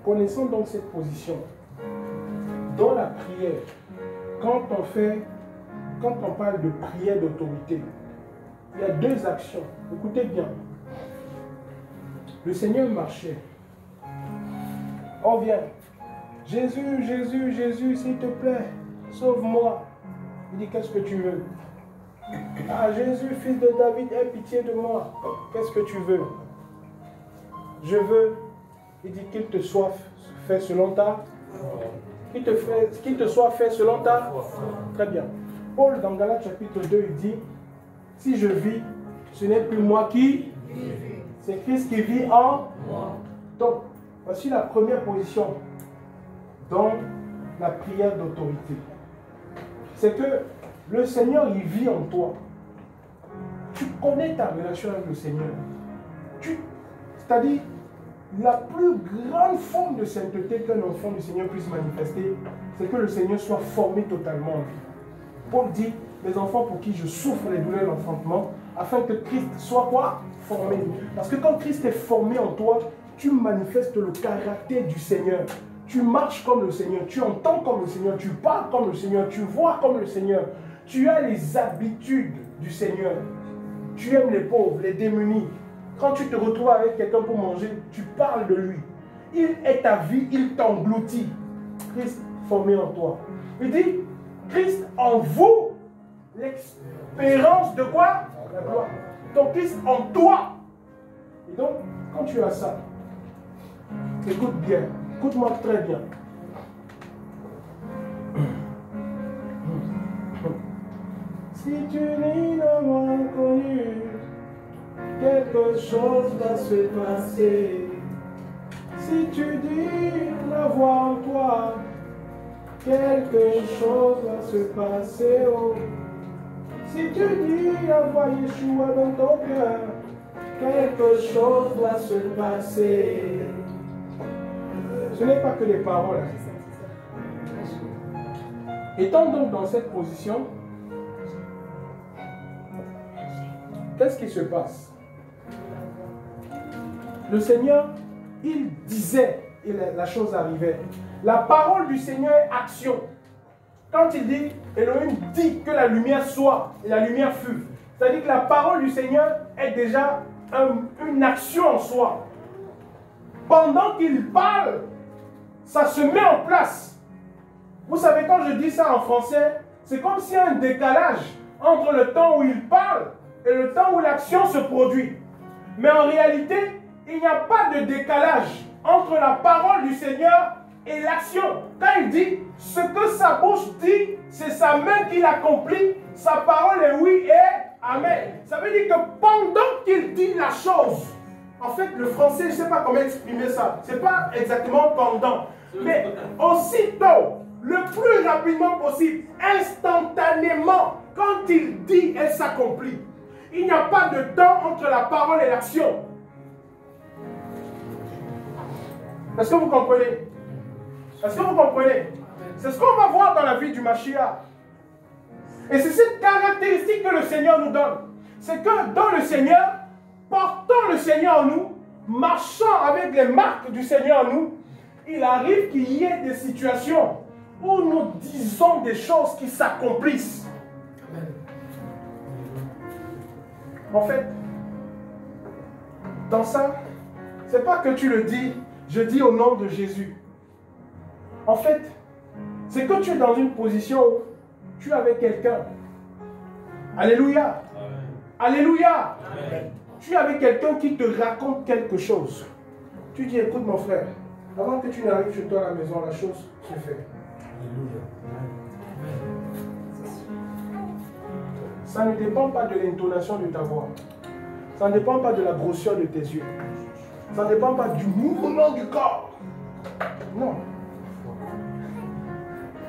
connaissant donc cette position, dans la prière, quand on parle de prière d'autorité, il y a deux actions. Écoutez bien. Le Seigneur marchait. On vient. Jésus, Jésus, Jésus, s'il te plaît, sauve-moi. Il dit, qu'est-ce que tu veux? Ah, Jésus, fils de David, aie pitié de moi. Qu'est-ce que tu veux? Je veux. Il dit qu'il te soit fait selon ta. Qu'il te soit fait selon ta. Très bien. Paul, dans Galates chapitre 2, il dit, si je vis, ce n'est plus moi qui vis. C'est Christ qui vit en moi. Donc, voici la première position dans la prière d'autorité. C'est que le Seigneur, il vit en toi. Tu connais ta relation avec le Seigneur. C'est-à-dire, la plus grande forme de sainteté qu'un enfant du Seigneur puisse manifester, c'est que le Seigneur soit formé totalement en lui. Paul dit, les enfants pour qui je souffre les douleurs de l'enfantement, afin que Christ soit quoi? Formé. Parce que quand Christ est formé en toi, tu manifestes le caractère du Seigneur. Tu marches comme le Seigneur, tu entends comme le Seigneur, tu parles comme le Seigneur, tu vois comme le Seigneur. Tu as les habitudes du Seigneur. Tu aimes les pauvres, les démunis. Quand tu te retrouves avec quelqu'un pour manger, tu parles de lui. Il est ta vie, il t'engloutit. Christ formé en toi. Il dit, Christ en vous, l'espérance de quoi? La gloire. Donc Christ en toi. Et donc, quand tu as ça, écoute bien, écoute-moi très bien. quelque chose va se passer. Si tu dis la voix en toi, quelque chose va se passer. Oh. Si tu dis la voix Yeshua dans ton cœur, quelque chose doit se passer. Ce n'est pas que les paroles. Étant donc dans cette position, qu'est-ce qui se passe? Le Seigneur, il disait, et la chose arrivait. La parole du Seigneur est action. Quand il dit, Elohim dit que la lumière soit, et la lumière fut. C'est-à-dire que la parole du Seigneur est déjà une action en soi. Pendant qu'il parle, ça se met en place. Vous savez, quand je dis ça en français, c'est comme s'il y a un décalage entre le temps où il parle et le temps où l'action se produit. Mais en réalité, il n'y a pas de décalage entre la parole du Seigneur et l'action. Quand il dit, ce que sa bouche dit, c'est sa main qui l'accomplit, sa parole est oui et amen. Ça veut dire que pendant qu'il dit la chose, en fait, le français, je ne sais pas comment exprimer ça. Ce n'est pas exactement pendant. Mais aussitôt, le plus rapidement possible, instantanément, quand il dit, elle s'accomplit. Il n'y a pas de temps entre la parole et l'action. Est-ce que vous comprenez? Est-ce que vous comprenez? C'est ce qu'on va voir dans la vie du Mashiach. Et c'est cette caractéristique que le Seigneur nous donne. C'est que dans le Seigneur, portant le Seigneur en nous, marchant avec les marques du Seigneur en nous, il arrive qu'il y ait des situations où nous disons des choses qui s'accomplissent. En fait, dans ça, c'est pas que tu le dis, je dis au nom de Jésus. En fait, c'est que tu es dans une position où tu es avec quelqu'un. Alléluia. Alléluia. Amen. Tu es avec quelqu'un qui te raconte quelque chose. Tu dis, écoute mon frère, avant que tu n'arrives chez toi à la maison, la chose se fait. Ça ne dépend pas de l'intonation de ta voix. Ça ne dépend pas de la grosseur de tes yeux. Ça ne dépend pas du mouvement du corps. Non.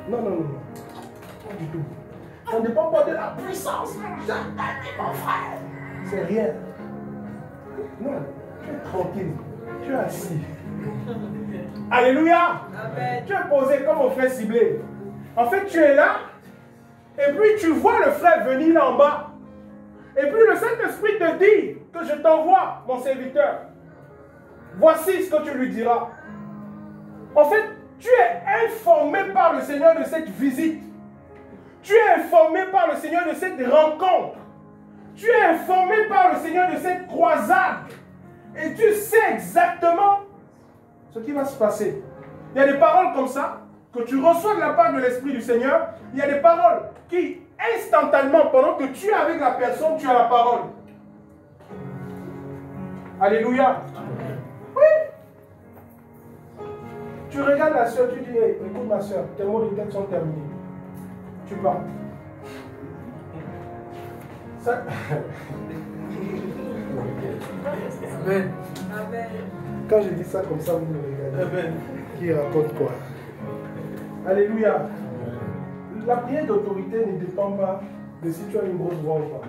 Non, non, non, non. Pas du tout. Ça ne dépend pas de la puissance. Mon frère. C'est rien. Non. Tu es tranquille. Tu es assis. Alléluia. Amen. Tu es posé comme au frère ciblé. En fait, tu es là. Et puis tu vois le frère venir là en bas. Et puis le Saint-Esprit te dit que je t'envoie, mon serviteur. Voici ce que tu lui diras. En fait, tu es informé par le Seigneur de cette visite. Tu es informé par le Seigneur de cette rencontre. Tu es informé par le Seigneur de cette croisade. Et tu sais exactement ce qui va se passer. Il y a des paroles comme ça que tu reçois de la part de l'Esprit du Seigneur. Il y a des paroles qui, instantanément, pendant que tu es avec la personne, tu as la parole. Alléluia. Oui. Tu regardes la soeur, tu dis, hey, écoute ma soeur, tes mots de tête sont terminés. Tu pars. Ça... Amen. Amen. Quand je dis ça comme ça, vous me regardez. Amen. Qui raconte quoi? Alléluia. La prière d'autorité ne dépend pas de si tu as une grosse voix ou pas.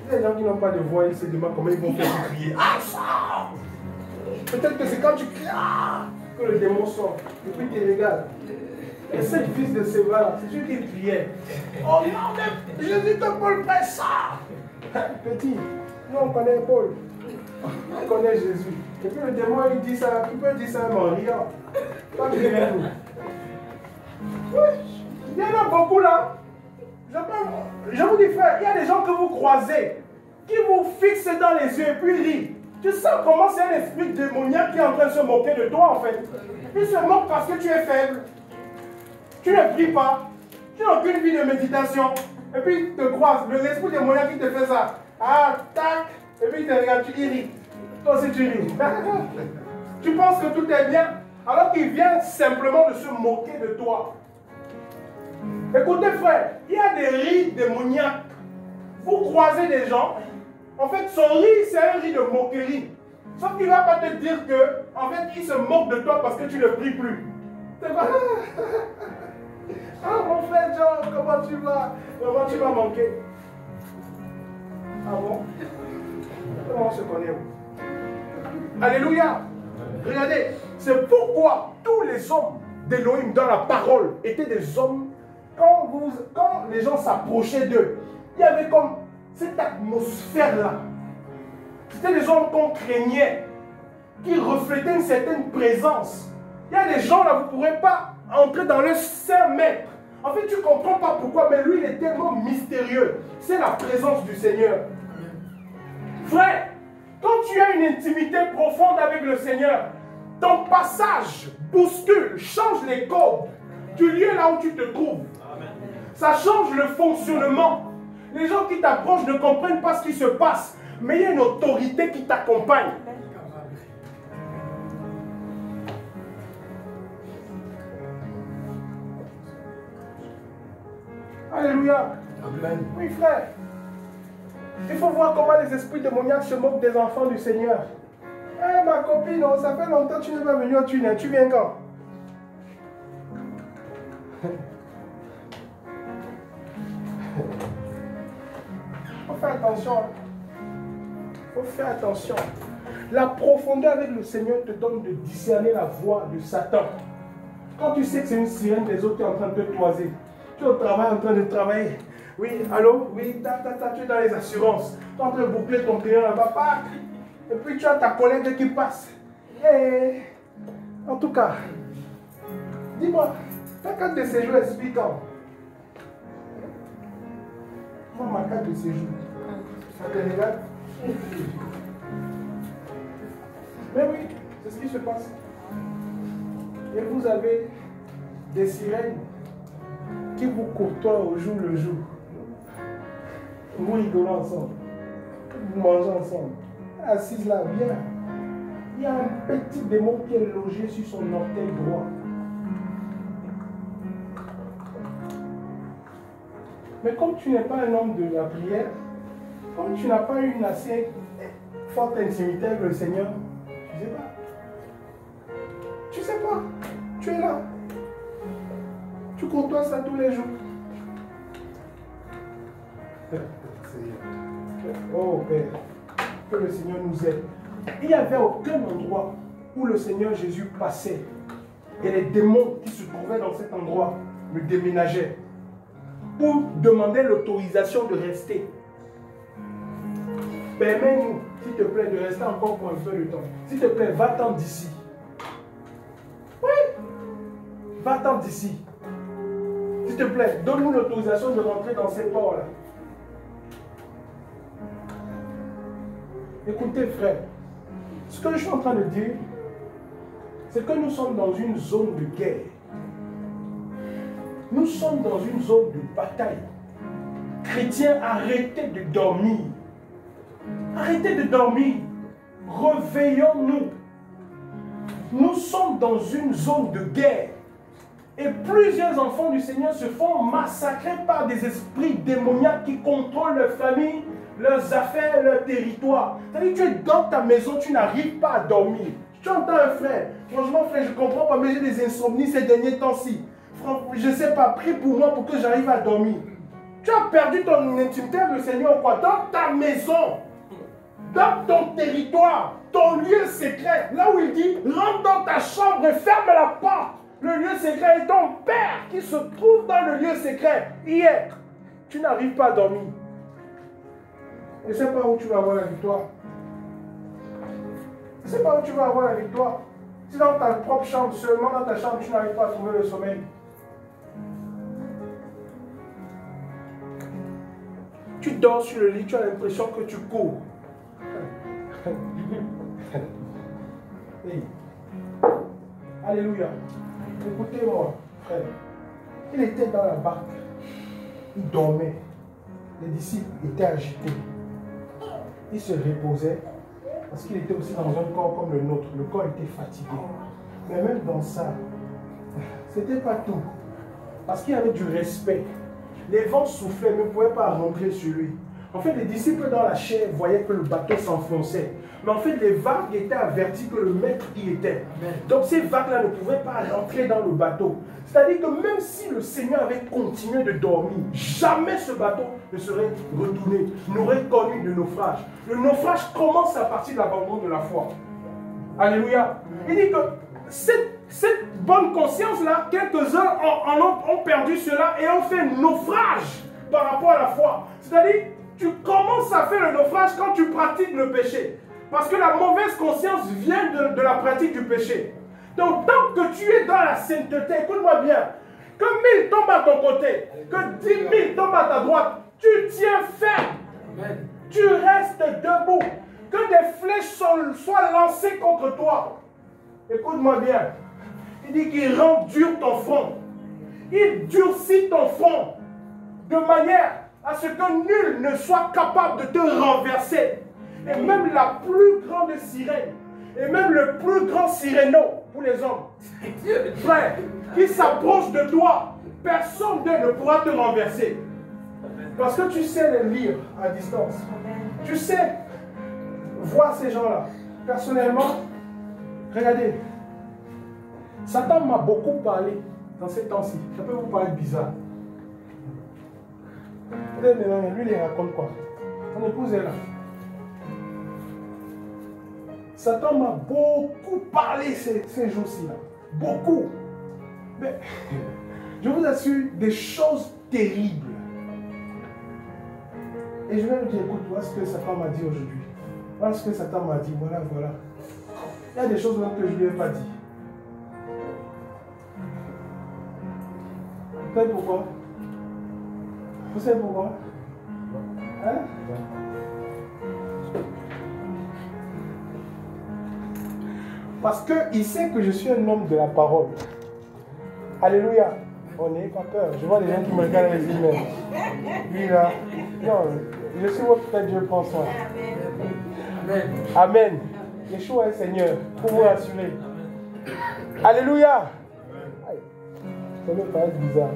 Il y a des gens qui n'ont pas de voix, ils se demandent comment ils vont faire pour crier. Ah, ça! Peut-être que c'est quand tu cries que le démon sort. Et puis tu regardes. Et cette fils de Séva, c'est celui qui criait. Oh non, mais Jésus te Paul fait ça! Petit, nous on connaît Paul. On connaît Jésus. Et puis le démon il dit ça, il peut dire ça en riant. Toi tu es nous. Oui, il y en a beaucoup là. Je vous dis frère, il y a des gens que vous croisez, qui vous fixent dans les yeux et puis rient. Tu sens comment c'est un esprit démoniaque qui est en train de se moquer de toi en fait. Il se moque parce que tu es faible. Tu ne pries pas. Tu n'as aucune vie de méditation. Et puis il te croise. L'esprit démoniaque qui te fait ça. Ah, tac. Et puis il te regarde, tu ris. Toi aussi tu ris. Tu penses que tout est bien. Alors qu'il vient simplement de se moquer de toi. Écoutez frère, il y a des rires démoniaques. Vous croisez des gens. En fait, son rire, c'est un rire de moquerie. Sauf qu'il ne va pas te dire que, en fait, il se moque de toi parce que tu ne pries plus. C'est quoi? Ah, mon frère John, comment tu vas? Comment tu vas manquer? Ah bon? Comment on se connaît? Alléluia! Regardez, c'est pourquoi tous les hommes d'Élohim dans la parole étaient des hommes, quand les gens s'approchaient d'eux, il y avait comme cette atmosphère-là. C'était des hommes qu'on craignait, qui reflétaient une certaine présence. Il y a des gens là, vous ne pourrez pas entrer dans le sein maître. En fait, tu ne comprends pas pourquoi, mais lui, il est tellement mystérieux. C'est la présence du Seigneur. Frère, quand tu as une intimité profonde avec le Seigneur, ton passage bouscule, change les codes du lieu là où tu te trouves. Ça change le fonctionnement. Les gens qui t'approchent ne comprennent pas ce qui se passe, mais il y a une autorité qui t'accompagne. Alléluia. Amen. Oui, frère. Il faut voir comment les esprits démoniaques se moquent des enfants du Seigneur. Eh, ma copine, oh, ça fait longtemps que tu n'es pas venue au tunnel. Tu viens quand? Faut faire attention. Faut faire attention. La profondeur avec le Seigneur te donne de discerner la voix de Satan. Quand tu sais que c'est une sirène, des autres qui sont en train de te toiser. Tu es au travail en train de travailler. Oui, allô? Oui, tu es dans les assurances. Tu es en train de boucler ton client là-bas. Et puis tu as ta collègue qui passe. Et, en tout cas, dis-moi, ta carte de séjour explique quand? Moi, ma carte de séjour. Ça te regarde? Mais oui, c'est ce qui se passe. Et vous avez des sirènes qui vous courtoient au jour le jour. Vous rigolez ensemble. Vous mangez ensemble. Assise là, bien. Il y a un petit démon qui est logé sur son orteil droit. Mais comme tu n'es pas un homme de la prière, comme tu n'as pas une assez forte intimité avec le Seigneur, tu ne sais pas. Tu ne sais pas. Tu es là. Tu côtoies ça tous les jours. Oh Père, que le Seigneur nous aide. Il n'y avait aucun endroit où le Seigneur Jésus passait. Et les démons qui se trouvaient dans cet endroit le déménageaient. Ou demandaient l'autorisation de rester. Permets-nous, s'il te plaît, de rester encore pour un peu de temps. S'il te plaît, va-t'en d'ici. Oui, va-t'en d'ici. S'il te plaît, donne-nous l'autorisation de rentrer dans ces ports-là. Écoutez, frère, ce que je suis en train de dire, c'est que nous sommes dans une zone de guerre. Nous sommes dans une zone de bataille. Chrétiens, arrêtez de dormir. Arrêtez de dormir. Réveillons-nous. Nous sommes dans une zone de guerre. Et plusieurs enfants du Seigneur se font massacrer par des esprits démoniaques qui contrôlent leur famille, leurs affaires, leur territoire. C'est-à-dire que tu es dans ta maison, tu n'arrives pas à dormir. Tu entends un frère, franchement frère, je ne comprends pas, mais j'ai des insomnies ces derniers temps-ci. Je ne sais pas, prie pour moi pour que j'arrive à dormir. Tu as perdu ton intimité avec le Seigneur ou quoi? Dans ta maison, dans ton territoire, ton lieu secret, là où il dit, rentre dans ta chambre et ferme la porte. Le lieu secret est ton Père qui se trouve dans le lieu secret. Hier, tu n'arrives pas à dormir. Je ne sais pas où tu vas avoir la victoire. Je ne sais pas où tu vas avoir la victoire. Si dans ta propre chambre, seulement dans ta chambre, tu n'arrives pas à trouver le sommeil. Tu dors sur le lit, tu as l'impression que tu cours. Hey. Alléluia. Écoutez-moi, frère. Il était dans la barque. Il dormait. Les disciples étaient agités. Il se reposait parce qu'il était aussi dans un corps comme le nôtre. Le corps était fatigué. Mais même dans ça, ce n'était pas tout. Parce qu'il y avait du respect. Les vents soufflaient, mais ne pouvaient pas rentrer sur lui. En fait, les disciples dans la chair voyaient que le bateau s'enfonçait. Mais en fait, les vagues étaient averties que le maître y était. Donc ces vagues-là ne pouvaient pas rentrer dans le bateau. C'est-à-dire que même si le Seigneur avait continué de dormir, jamais ce bateau ne serait retourné, n'aurait connu de naufrage. Le naufrage commence à partir de l'abandon de la foi. Alléluia. Il dit que cette bonne conscience-là, quelques-uns ont perdu cela et ont fait naufrage par rapport à la foi. C'est-à-dire, tu commences à faire le naufrage quand tu pratiques le péché. Parce que la mauvaise conscience vient de la pratique du péché. Donc, tant que tu es dans la sainteté, écoute-moi bien, que 1000 tombent à ton côté, que 10 000 tombent à ta droite, tu tiens ferme. Amen. Tu restes debout. Que des flèches soient lancées contre toi. Écoute-moi bien. Il dit qu'il rend dur ton front. Il durcit ton front de manière à ce que nul ne soit capable de te renverser. Et même la plus grande sirène, et même le plus grand siréno pour les hommes, frère, qui s'approche de toi, personne d'eux ne pourra te renverser. Parce que tu sais les lire à distance. Tu sais voir ces gens-là. Personnellement, regardez, Satan m'a beaucoup parlé dans ces temps-ci. Ça peut vous paraître bizarre. Lui, il raconte quoi? Son épouse est là. Satan m'a beaucoup parlé ces jours-ci. Beaucoup. Mais je vous assure, des choses terribles. Et je vais lui dire, écoute, voilà ce que Satan m'a dit aujourd'hui. Voilà ce que Satan m'a dit, voilà. Il y a des choses même que je ne lui ai pas dit. Vous savez pourquoi? Vous savez pourquoi? Hein? Parce qu'il sait que je suis un homme de la parole. Alléluia. On n'est pas peur. Je vois des gens qui me regardent les emails. Lui là. Non, je suis votre frère, Dieu prend soin. Amen. Amen. Yeshua est Seigneur. Pour vous rassurer. Alléluia. Ça me paraît bizarre.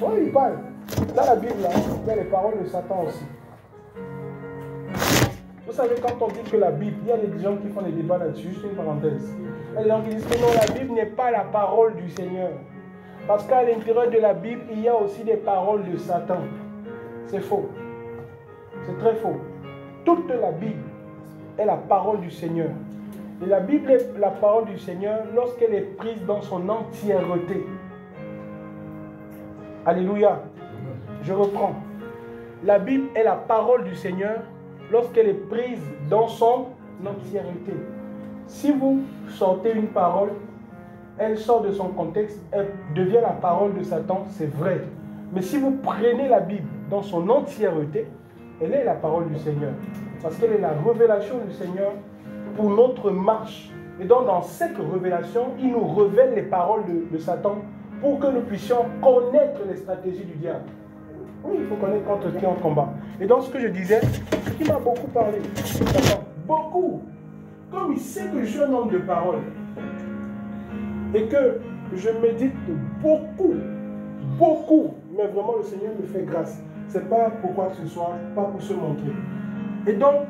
Oui, il parle. Dans la Bible, là, il y a les paroles de Satan aussi. Vous savez, quand on dit que la Bible, il y a des gens qui font des débats là-dessus, juste une parenthèse. Il y a des gens qui disent que non, la Bible n'est pas la parole du Seigneur. Parce qu'à l'intérieur de la Bible, il y a aussi des paroles de Satan. C'est faux. C'est très faux. Toute la Bible est la parole du Seigneur. Et la Bible est la parole du Seigneur lorsqu'elle est prise dans son entièreté. Alléluia. Je reprends. La Bible est la parole du Seigneur lorsqu'elle est prise dans son entièreté. Si vous sortez une parole, elle sort de son contexte, elle devient la parole de Satan, c'est vrai. Mais si vous prenez la Bible dans son entièreté, elle est la parole du Seigneur. Parce qu'elle est la révélation du Seigneur pour notre marche. Et donc dans cette révélation, il nous révèle les paroles de Satan pour que nous puissions connaître les stratégies du diable. Oui, il faut connaître contre qui on combat. Et dans ce que je disais, il m'a beaucoup parlé. Beaucoup. Comme il sait que je suis un homme de parole. Et que je médite beaucoup. Beaucoup. Mais vraiment, le Seigneur me fait grâce. Ce n'est pas pour quoi que ce soit, pas pour se montrer. Et donc,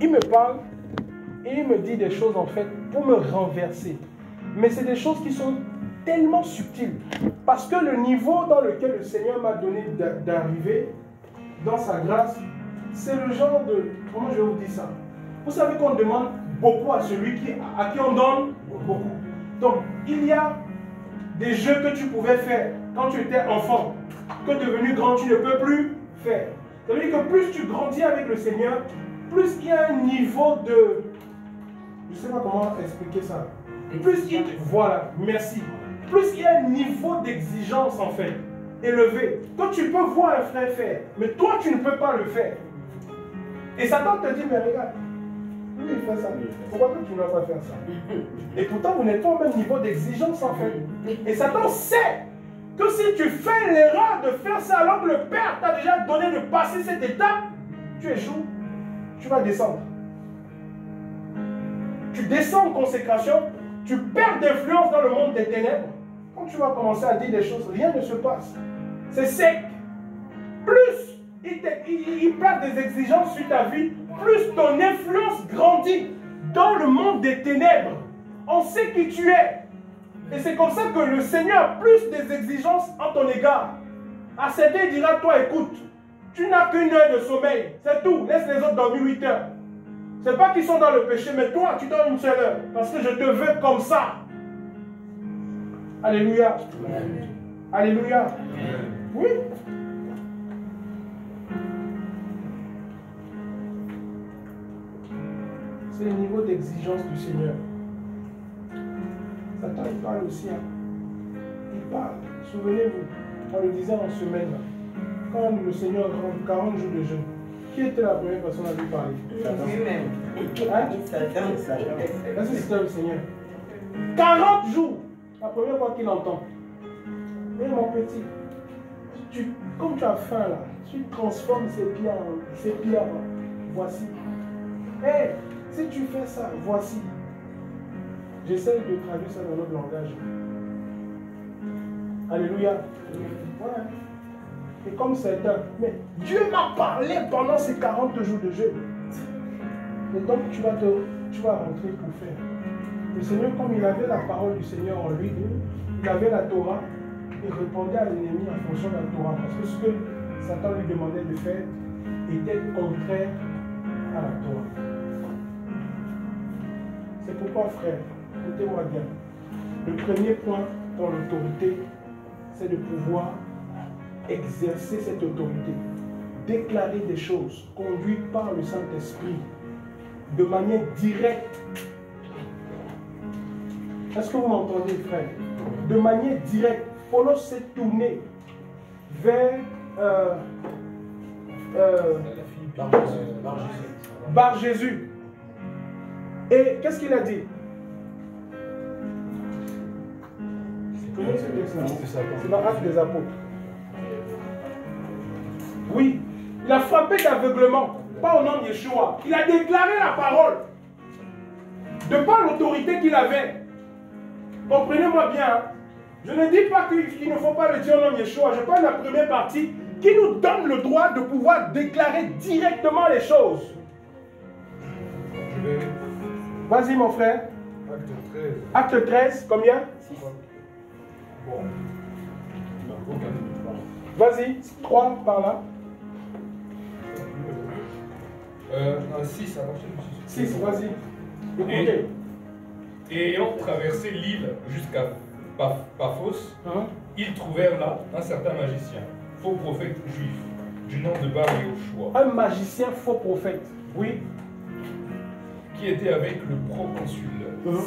il me parle et il me dit des choses en fait pour me renverser. Mais c'est des choses qui sont tellement subtiles. Parce que le niveau dans lequel le Seigneur m'a donné d'arriver, dans sa grâce, c'est le genre de... Comment je vais vous dire ça? Vous savez qu'on demande beaucoup à celui à qui on donne beaucoup. Donc, il y a des jeux que tu pouvais faire quand tu étais enfant, que devenu grand, tu ne peux plus faire. Ça veut dire que plus tu grandis avec le Seigneur, plus il y a un niveau de... Je ne sais pas comment expliquer ça. Plus il... Voilà, merci. Plus il y a un niveau d'exigence en fait, élevé. Toi tu peux voir un frère faire, mais toi tu ne peux pas le faire. Et Satan te dit, mais regarde, lui il fait ça, pourquoi tu ne vas pas faire ça? Et pourtant vous n'êtes pas au même niveau d'exigence en fait. Et Satan sait que si tu fais l'erreur de faire ça alors que le Père t'a déjà donné de passer cette étape, tu échoues, tu vas descendre. Tu descends en consécration, tu perds d'influence dans le monde des ténèbres. Quand tu vas commencer à dire des choses, rien ne se passe. C'est sec. plus il place des exigences sur ta vie, plus ton influence grandit dans le monde des ténèbres. On sait qui tu es. Et c'est comme ça que le Seigneur a plus des exigences en ton égard. À certains, il dira, toi, écoute, tu n'as qu'une heure de sommeil, c'est tout. Laisse les autres dormir 8 heures. C'est pas qu'ils sont dans le péché, mais toi, tu dors une seule heure. Parce que je te veux comme ça. Alléluia. Amen. Alléluia. Amen. Oui. C'est le niveau d'exigence du Seigneur. Satan, il parle aussi. Hein. Il parle. Souvenez-vous, on le disait en semaine. Quand le Seigneur rend 40 jours de jeûne, qui était la première personne à lui parler? Lui-même. Hein? Est-ce que c'était le Seigneur? 40 jours. La première fois qu'il entend. Mais mon petit, comme tu as faim là, tu transformes ces pierres, voici. Hey, si tu fais ça, voici. J'essaie de traduire ça dans notre langage. Alléluia. Ouais. Et comme certains, mais Dieu m'a parlé pendant ces 40 jours de jeûne. Et donc tu vas rentrer pour faire. Le Seigneur, comme il avait la parole du Seigneur en lui, il avait la Torah, il répondait à l'ennemi en fonction de la Torah. Parce que ce que Satan lui demandait de faire était contraire à la Torah. C'est pourquoi, frère, écoutez-moi bien. Le premier point pour l'autorité, c'est de pouvoir exercer cette autorité. Déclarer des choses conduites par le Saint-Esprit de manière directe. Est-ce que vous m'entendez, frère? De manière directe. Paulos s'est tourné vers Bar Jésus. Et qu'est-ce qu'il a dit? C'est dans Actes des Apôtres. Oui, il a frappé d'aveuglement, pas au nom de Yeshua. Il a déclaré la parole de par l'autorité qu'il avait. Comprenez-moi bien. Hein? Je ne dis pas qu'il ne faut pas le dire au nom de Yeshua. Je parle de la première partie qui nous donne le droit de pouvoir déclarer directement les choses. Vas-y mon frère. Acte 13. Acte 13, combien? Bon. Vas-y, 3 par là. 6 à partir du 6, vas-y. Écoutez. Et ayant traversé l'île jusqu'à Paphos, ils trouvèrent là un certain magicien, faux prophète juif, du nom de Bar Yehoshua. Un magicien faux prophète, oui. Qui était avec le proconsul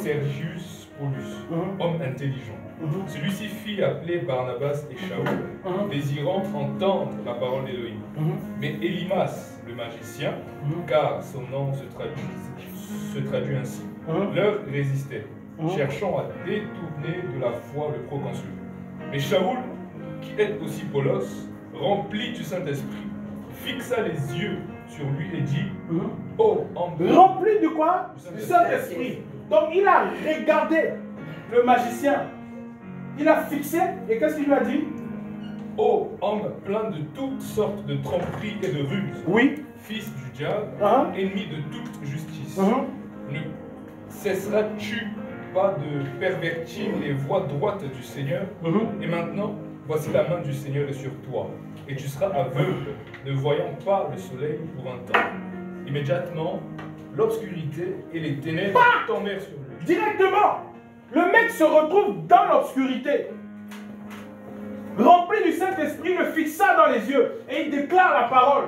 Sergius Paulus, homme intelligent. Celui-ci fit appeler Barnabas et Shaoul, désirant entendre la parole d'Élohim. Mais Élimas, le magicien, car son nom se traduit ainsi, leur résistait, cherchant à détourner de la foi le proconsul. Mais Shaoul, qui est aussi Paulos, rempli du Saint-Esprit, fixa les yeux sur lui et dit, oh, rempli de quoi? Du Saint-Esprit. Donc il a regardé le magicien, il a fixé, et qu'est-ce qu'il lui a dit? Oh, homme plein de toutes sortes de tromperies et de ruses, oui, fils du diable, ennemi de toute justice, ne cesseras-tu pas de pervertir les voies droites du Seigneur? Et maintenant, voici la main du Seigneur est sur toi, et tu seras aveugle, ne voyant pas le soleil pour un temps. Immédiatement, l'obscurité et les ténèbres tombèrent sur lui. Directement, le mec se retrouve dans l'obscurité. Rempli du Saint-Esprit, le fixa dans les yeux et il déclare la parole.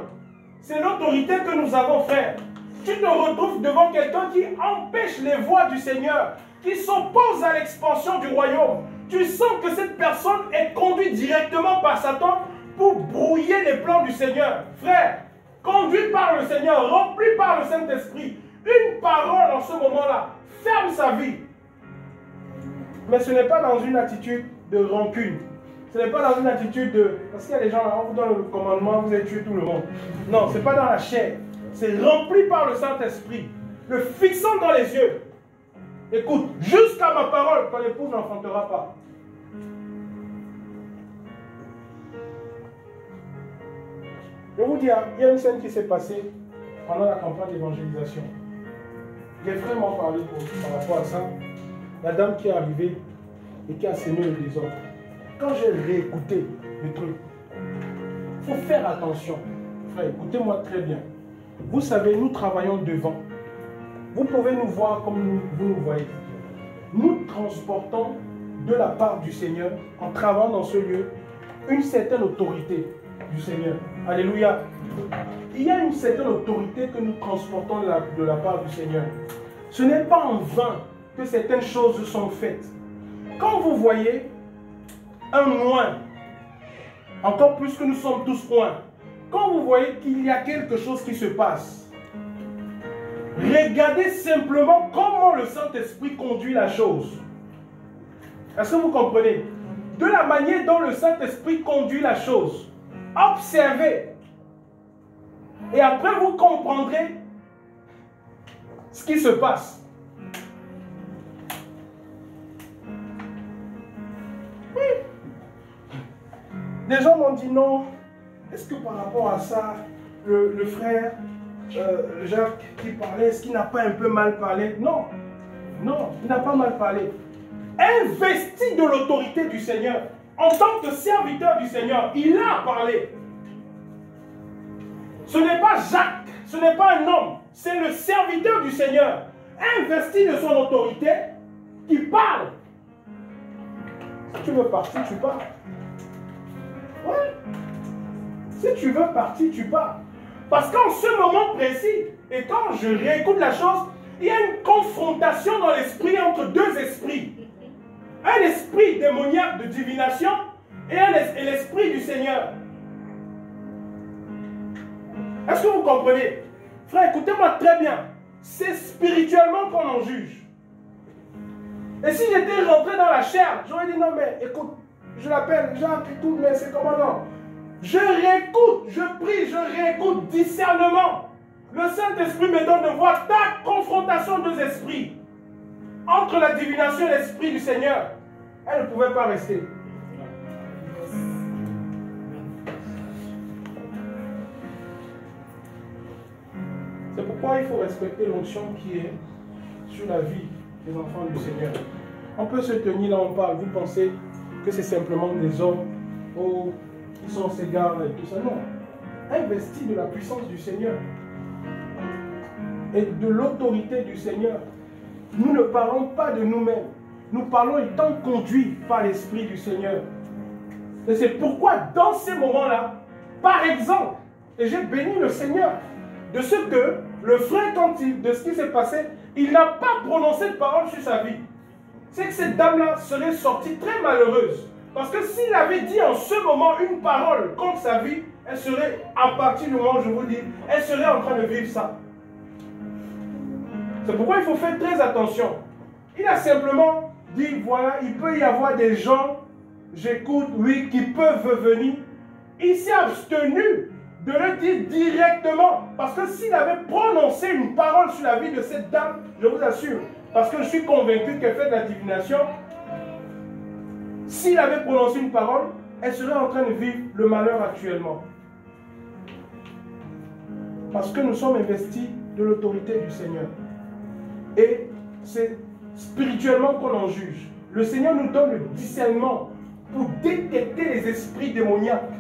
C'est l'autorité que nous avons, frère. Tu te retrouves devant quelqu'un qui empêche les voies du Seigneur, qui s'oppose à l'expansion du royaume. Tu sens que cette personne est conduite directement par Satan pour brouiller les plans du Seigneur. Frère, conduit par le Seigneur, rempli par le Saint-Esprit, une parole en ce moment-là ferme sa vie. Mais ce n'est pas dans une attitude de rancune. Ce n'est pas dans une attitude de... Parce qu'il y a des gens là, on vous donne le commandement, vous allez tuer tout le monde. Non, ce n'est pas dans la chair. C'est rempli par le Saint-Esprit. Le fixant dans les yeux. Écoute, jusqu'à ma parole, ton épouse n'enfantera pas. Je vous dis, il y a une scène qui s'est passée pendant la campagne d'évangélisation. J'ai vraiment parlé par rapport à ça. La dame qui est arrivée et qui a semé le désordre. Quand j'ai réécouté le truc, il faut faire attention. Frère, écoutez-moi très bien. Vous savez, nous travaillons devant. Vous pouvez nous voir comme vous nous voyez. Nous transportons de la part du Seigneur, en travaillant dans ce lieu, une certaine autorité du Seigneur. Alléluia. Il y a une certaine autorité que nous transportons de la part du Seigneur. Ce n'est pas en vain que certaines choses sont faites. Quand vous voyez un oint, encore plus que nous sommes tous oints, quand vous voyez qu'il y a quelque chose qui se passe, regardez simplement comment le Saint-Esprit conduit la chose. Est-ce que vous comprenez? De la manière dont le Saint-Esprit conduit la chose. Observez. Et après, vous comprendrez ce qui se passe. Oui. Des gens m'ont dit non. Est-ce que par rapport à ça, le frère Jacques qui parlait, est-ce qu'il n'a pas un peu mal parlé? Non. Non, il n'a pas mal parlé. Investi de l'autorité du Seigneur, en tant que serviteur du Seigneur, il a parlé. Ce n'est pas Jacques, ce n'est pas un homme, c'est le serviteur du Seigneur, investi de son autorité, qui parle. Si tu veux partir, tu pars. Ouais. Si tu veux partir, tu pars. Parce qu'en ce moment précis, et quand je réécoute la chose, il y a une confrontation dans l'esprit entre deux esprits. Un esprit démoniaque de divination et l'esprit du Seigneur. Est-ce que vous comprenez? Frère, écoutez-moi très bien. C'est spirituellement qu'on en juge. Et si j'étais rentré dans la chair, j'aurais dit non mais écoute, je l'appelle Jacques et tout, mais c'est comment non? Je réécoute, je prie, je réécoute, discernement. Le Saint-Esprit me donne de voir ta confrontation deux esprits. Entre la divination et l'esprit du Seigneur, elle ne pouvait pas rester. C'est pourquoi il faut respecter l'onction qui est sur la vie des enfants du Seigneur. On peut se tenir là, on parle, vous pensez que c'est simplement des hommes qui sont s'égarent et tout ça. Non. Investi de la puissance du Seigneur et de l'autorité du Seigneur. Nous ne parlons pas de nous-mêmes. Nous parlons étant conduits par l'Esprit du Seigneur. Et c'est pourquoi dans ces moments-là, par exemple, et j'ai béni le Seigneur de ce que le frère, de ce qui s'est passé, il n'a pas prononcé de parole sur sa vie. C'est que cette dame-là serait sortie très malheureuse. Parce que s'il avait dit en ce moment une parole contre sa vie, elle serait, à partir du moment où je vous dis, elle serait en train de vivre ça. C'est pourquoi il faut faire très attention. Il a simplement dit, voilà, il peut y avoir des gens, j'écoute, oui, qui peuvent venir. Il s'est abstenu de le dire directement. Parce que s'il avait prononcé une parole sur la vie de cette dame, je vous assure, parce que je suis convaincu qu'elle fait de la divination, s'il avait prononcé une parole, elle serait en train de vivre le malheur actuellement. Parce que nous sommes investis de l'autorité du Seigneur. Et c'est spirituellement qu'on en juge. Le Seigneur nous donne le discernement pour détecter les esprits démoniaques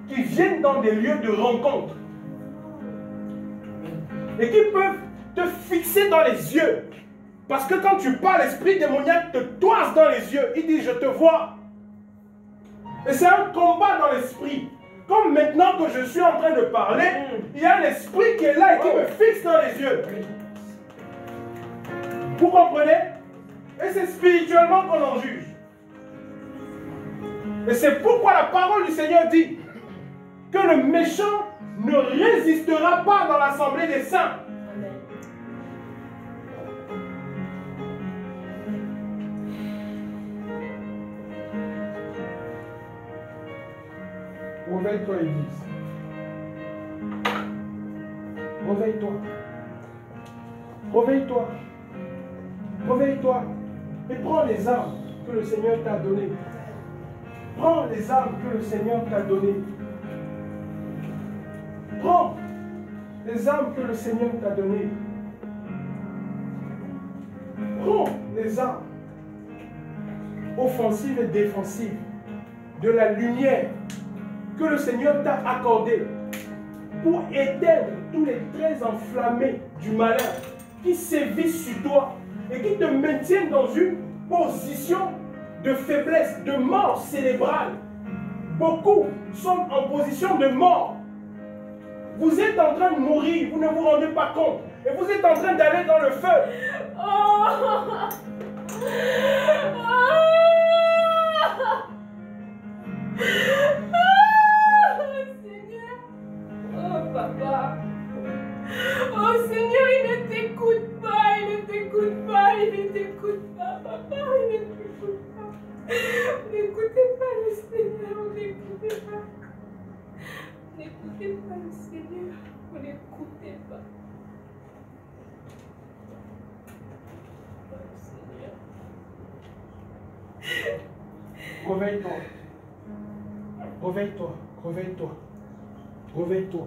qui viennent dans des lieux de rencontre et qui peuvent te fixer dans les yeux. Parce que quand tu parles, l'esprit démoniaque te toise dans les yeux. Il dit, je te vois. Et c'est un combat dans l'esprit. Comme maintenant que je suis en train de parler, il y a un esprit qui est là et qui me fixe dans les yeux. Vous comprenez? Et c'est spirituellement qu'on en juge. Et c'est pourquoi la parole du Seigneur dit que le méchant ne résistera pas dans l'assemblée des saints. Réveille-toi, Église. Réveille-toi. Réveille-toi. Réveille-toi. Et prends les armes que le Seigneur t'a données. Prends les armes que le Seigneur t'a données. Prends les armes que le Seigneur t'a données. Prends les armes offensives et défensives de la lumière que le Seigneur t'a accordée pour éteindre tous les traits enflammés du malin qui sévissent sur toi et qui te maintiennent dans une position de faiblesse, de mort cérébrale. Beaucoup sont en position de mort. Vous êtes en train de mourir, vous ne vous rendez pas compte. Et vous êtes en train d'aller dans le feu. Oh! Seigneur! Oh, papa! Oh, Seigneur, il ne t'écoute pas, il ne t'écoute pas, il ne t'écoute pas, papa, il ne t'écoute pas. N'écoutez pas le Seigneur, n'écoutez pas. N'écoutez pas le Seigneur, n'écoutez pas. Réveille-toi. Réveille-toi. Réveille-toi. Réveille-toi.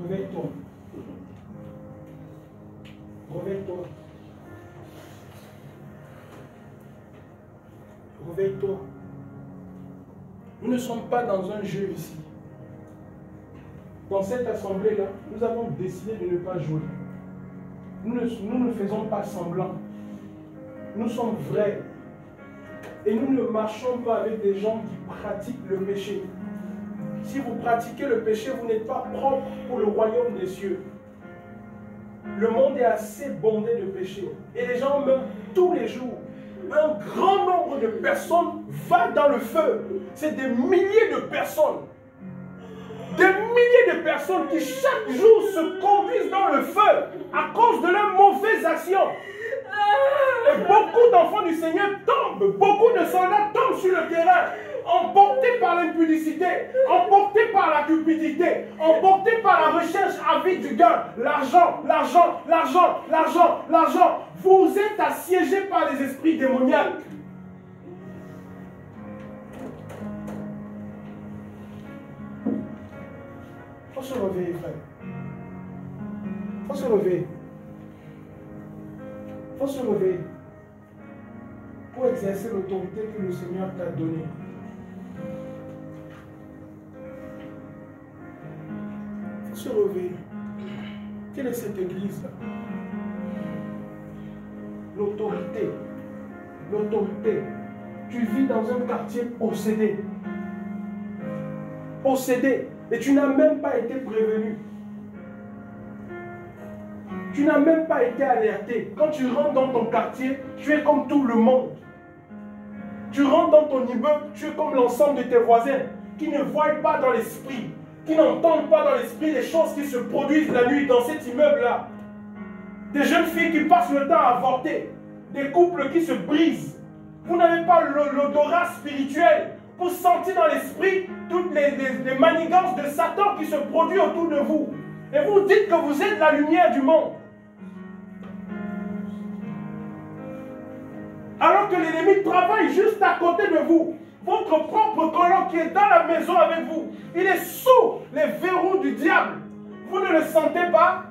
Réveille-toi. Réveille-toi. Réveille-toi. Nous ne sommes pas dans un jeu ici. Dans cette assemblée-là, nous avons décidé de ne pas jouer. Nous ne faisons pas semblant. Nous sommes vrais. Et nous ne marchons pas avec des gens qui pratiquent le péché. Si vous pratiquez le péché, vous n'êtes pas propre pour le royaume des cieux. Le monde est assez bondé de péché. Et les gens meurent tous les jours. Un grand nombre de personnes va dans le feu. C'est des milliers de personnes. Des milliers de personnes qui chaque jour se conduisent dans le feu à cause de leurs mauvaises actions. Et beaucoup d'enfants du Seigneur tombent, beaucoup de soldats tombent sur le terrain, emportés par l'impudicité, emportés par la cupidité, emportés par la recherche avide du gain. L'argent, l'argent, l'argent, l'argent, l'argent. Vous êtes assiégés par les esprits démoniaques. Il faut se réveiller, frère. Il faut se réveiller. Il faut se réveiller pour exercer l'autorité que le Seigneur t'a donnée. Il faut se réveiller. Quelle est cette église-là? L'autorité. L'autorité. Tu vis dans un quartier possédé. Possédé. Et tu n'as même pas été prévenu. Tu n'as même pas été alerté. Quand tu rentres dans ton quartier, tu es comme tout le monde. Tu rentres dans ton immeuble, tu es comme l'ensemble de tes voisins qui ne voient pas dans l'esprit, qui n'entendent pas dans l'esprit les choses qui se produisent la nuit dans cet immeuble-là. Des jeunes filles qui passent le temps à avorter, des couples qui se brisent. Vous n'avez pas l'odorat spirituel pour sentir dans l'esprit toutes les manigances de Satan qui se produisent autour de vous. Et vous dites que vous êtes la lumière du monde. Alors que l'ennemi travaille juste à côté de vous. Votre propre colon qui est dans la maison avec vous, il est sous les verrous du diable. Vous ne le sentez pas?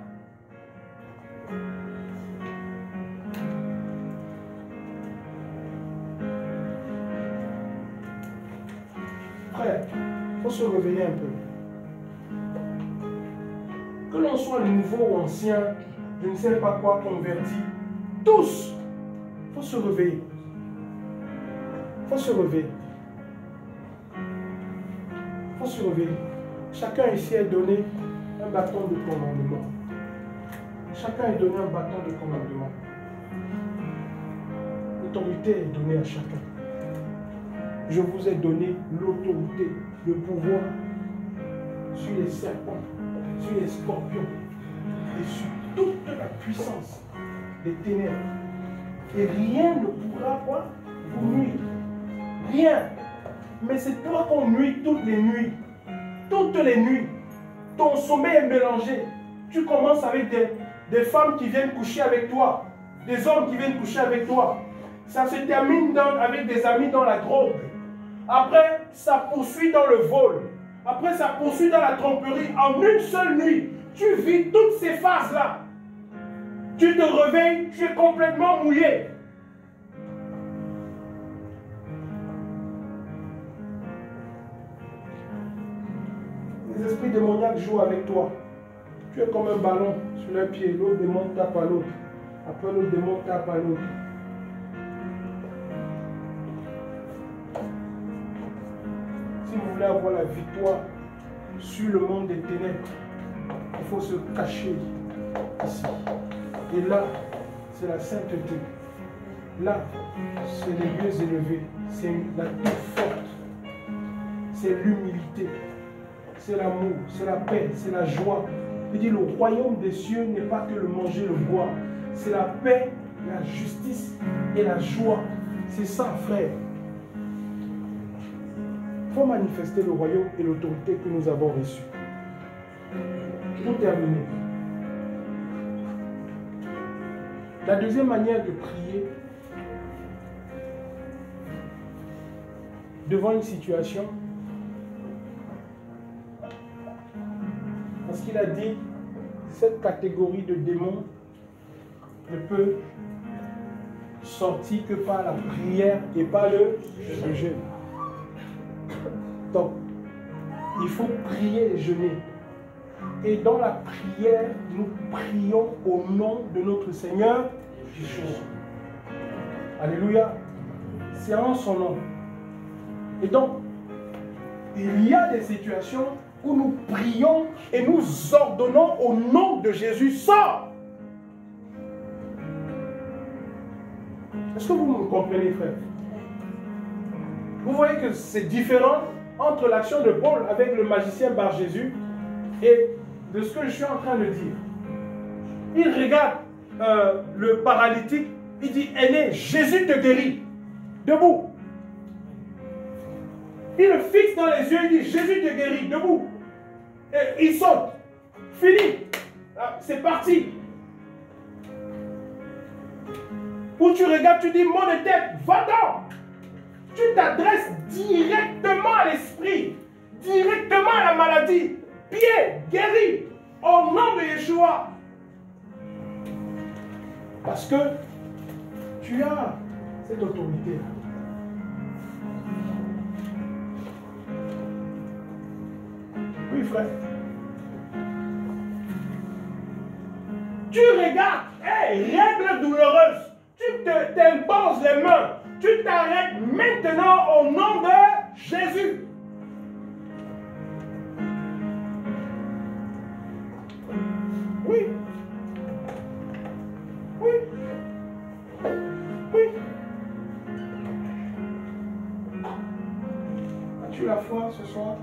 Frère, il faut se réveiller un peu. Que l'on soit nouveau ou ancien, je ne sais pas quoi, converti, tous, il faut se réveiller. Il faut se réveiller. Il faut se réveiller. Chacun ici est donné un bâton de commandement. Chacun est donné un bâton de commandement. L'autorité est donnée à chacun. Je vous ai donné l'autorité, le pouvoir sur les serpents, sur les scorpions et sur toute la puissance des ténèbres. Et rien ne pourra quoi vous nuire. Rien. Mais c'est toi qu'on nuit toutes les nuits. Toutes les nuits. Ton sommeil est mélangé. Tu commences avec des femmes qui viennent coucher avec toi. Des hommes qui viennent coucher avec toi. Ça se termine avec des amis dans la drogue. Après, ça poursuit dans le vol. Après, ça poursuit dans la tromperie. En une seule nuit, tu vis toutes ces phases-là. Tu te réveilles, tu es complètement mouillé. Les esprits démoniaques jouent avec toi. Tu es comme un ballon sur le pied. L'autre démon tape à l'autre. Après, l'autre démon tape à l'autre. Si vous voulez avoir la victoire sur le monde des ténèbres, il faut se cacher ici. Et là, c'est la sainteté. Là, c'est les lieux élevés. C'est la vie forte. C'est l'humilité. C'est l'amour, c'est la paix, c'est la joie. Il dit, le royaume des cieux n'est pas que le manger, le boire. C'est la paix, la justice et la joie. C'est ça, frère. Il faut manifester le royaume et l'autorité que nous avons reçue. Pour terminer. La deuxième manière de prier devant une situation, parce qu'il a dit, cette catégorie de démons ne peut sortir que par la prière et par le jeûne. Donc, il faut prier et jeûner. Et dans la prière, nous prions au nom de notre Seigneur Jésus. Alléluia. C'est en son nom. Et donc, il y a des situations où nous prions et nous ordonnons au nom de Jésus, sors. Est-ce que vous me comprenez, frère? Vous voyez que c'est différent entre l'action de Paul avec le magicien Bar Jésus et de ce que je suis en train de dire. Il regarde le paralytique, il dit, aîné, Jésus te guérit. Debout. Il le fixe dans les yeux, il dit, Jésus te guérit. Debout. Et il saute. Fini. C'est parti. Où tu regardes, tu dis, mot de tête, va-t'en. Tu t'adresses directement à l'esprit, directement à la maladie. Pied, guéri, au nom de Yeshua. Parce que tu as cette autorité-là. Oui, frère. Tu regardes, règle douloureuse. Tu t'imposes les mains. Tu t'arrêtes maintenant au nom de Jésus. Oui. Oui. Oui. As-tu la foi ce soir?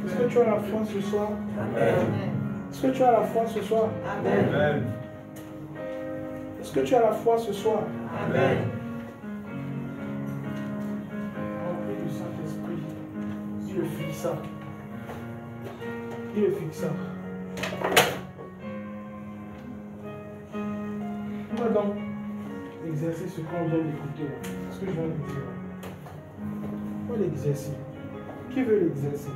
Est-ce que tu as la foi ce soir? Amen. Est-ce que tu as la foi ce soir? Amen. Est-ce que tu as la foi ce soir? Amen. Rempli du Saint-Esprit, il le fixa. Il le fixa. On va donc exercer ce qu'on vient d'écouter. Ce que je viens de dire. On va l'exercer. Qui veut l'exercer?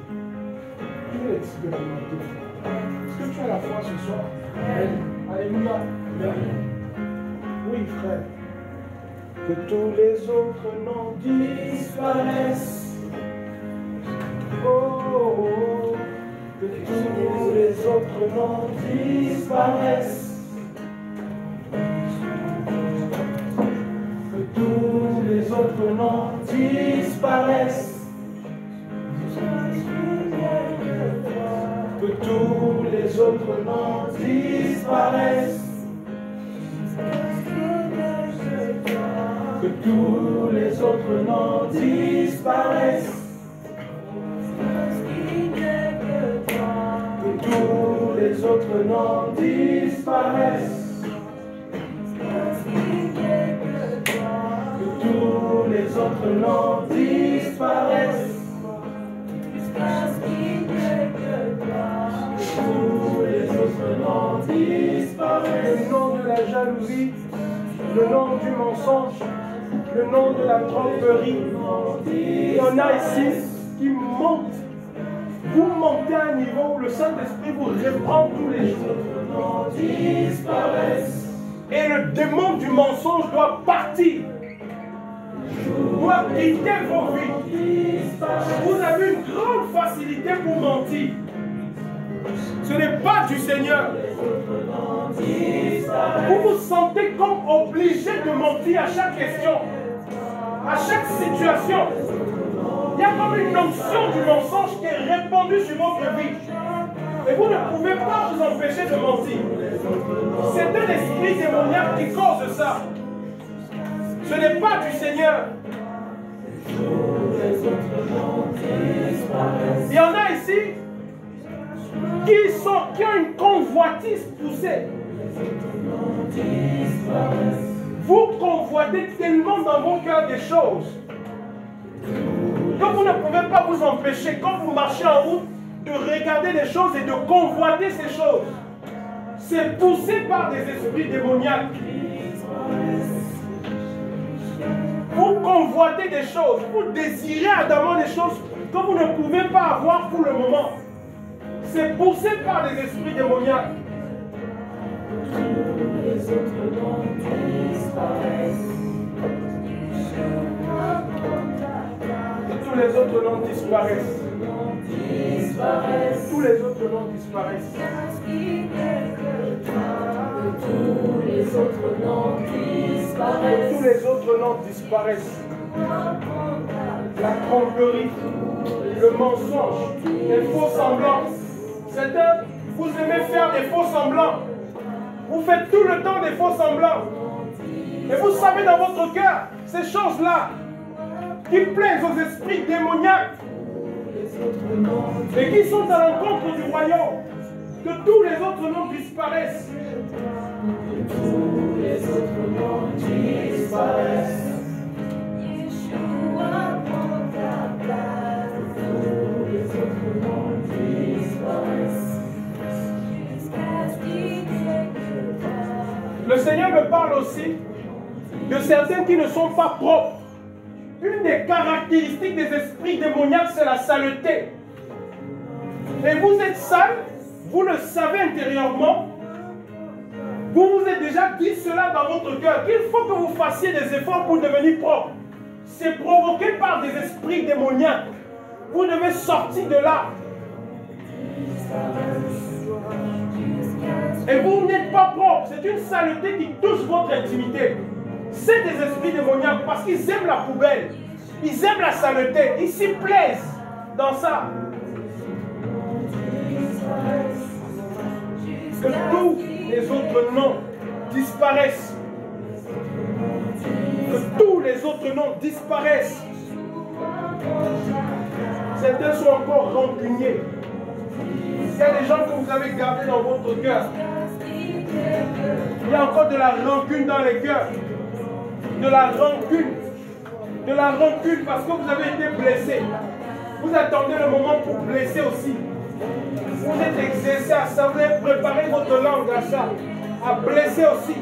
Qui veut l'expérimenter? Est-ce que tu as la foi ce soir? Amen. Alléluia. Amen. Oui, frère. Que tous les autres noms disparaissent. Oh, oh, oh. Que tous les autres noms disparaissent. Que tous les autres noms disparaissent. Que tous les autres noms disparaissent. Que tous les autres noms disparaissent. Que tous les autres noms disparaissent. Que tous les autres noms disparaissent. Tous les autres noms disparaissent. Le nom de la jalousie, le nom du mensonge, le nom de la tromperie. Il y en a ici qui monte. Vous montez à un niveau où le Saint-Esprit vous reprend tous les jours. Et le démon du mensonge doit partir. Doit quitter vos vies. Vous avez une grande facilité pour mentir. Ce n'est pas du Seigneur. Vous vous sentez comme obligé de mentir à chaque question, à chaque situation. Il y a comme une notion du mensonge qui est répandue sur votre vie. Et vous ne pouvez pas vous empêcher de mentir. C'est un esprit démoniaque qui cause ça. Ce n'est pas du Seigneur. Il y en a ici qui ont une convoitise poussée. Vous convoitez tellement dans vos cœurs des choses que vous ne pouvez pas vous empêcher, quand vous marchez en route, de regarder des choses et de convoiter ces choses. C'est poussé par des esprits démoniaques. Vous convoitez des choses, vous désirez ardemment des choses que vous ne pouvez pas avoir pour le moment. C'est poussé par des esprits démoniaques. Et tous les autres noms disparaissent. Tous les autres noms disparaissent. Tous les autres noms disparaissent. Tous les autres noms disparaissent. La tromperie, le mensonge, les faux semblants. Certains, vous aimez faire des faux semblants. Vous faites tout le temps des faux semblants. Et vous savez dans votre cœur, ces choses-là qui plaisent aux esprits démoniaques et qui sont à l'encontre du royaume, que tous les autres noms disparaissent. Tous les autres noms disparaissent. Yeshua prend ta place. Tous les autres noms disparaissent. Jusqu'à ce qu'il n'y ait que toi. Le Seigneur me parle aussi de certains qui ne sont pas propres. Une des caractéristiques des esprits démoniaques, c'est la saleté. Et vous êtes sale, vous le savez intérieurement. Vous vous êtes déjà dit cela dans votre cœur, qu'il faut que vous fassiez des efforts pour devenir propre. C'est provoqué par des esprits démoniaques. Vous devez sortir de là. Et vous n'êtes pas propre. C'est une saleté qui touche votre intimité. C'est des esprits démoniaques parce qu'ils aiment la poubelle. Ils aiment la saleté. Ils s'y plaisent dans ça. Que tous les autres noms disparaissent. Que tous les autres noms disparaissent. Certains sont encore rancuniers. Il y a des gens que vous avez gardés dans votre cœur. Il y a encore de la rancune dans les cœurs. De la rancune. De la rancune parce que vous avez été blessé. Vous attendez le moment pour blesser aussi. Vous êtes exercé à ça. Vous avez préparé votre langue à ça. À blesser aussi.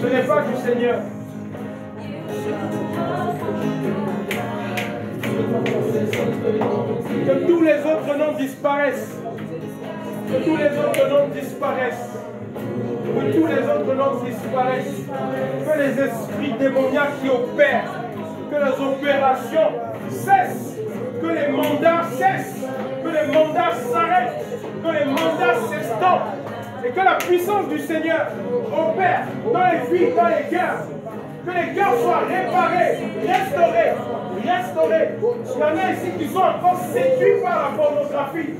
Ce n'est pas du Seigneur. Que tous les autres noms disparaissent. Que tous les autres noms disparaissent. Que tous les autres noms disparaissent. Que les esprits démoniaques qui opèrent, que les opérations cessent, que les mandats cessent, que les mandats s'arrêtent, que les mandats s'estompent et que la puissance du Seigneur opère dans les vies, dans les cœurs. Que les cœurs soient réparés, restaurés, restaurés. Il y en a ici qui sont encore séduits par la pornographie,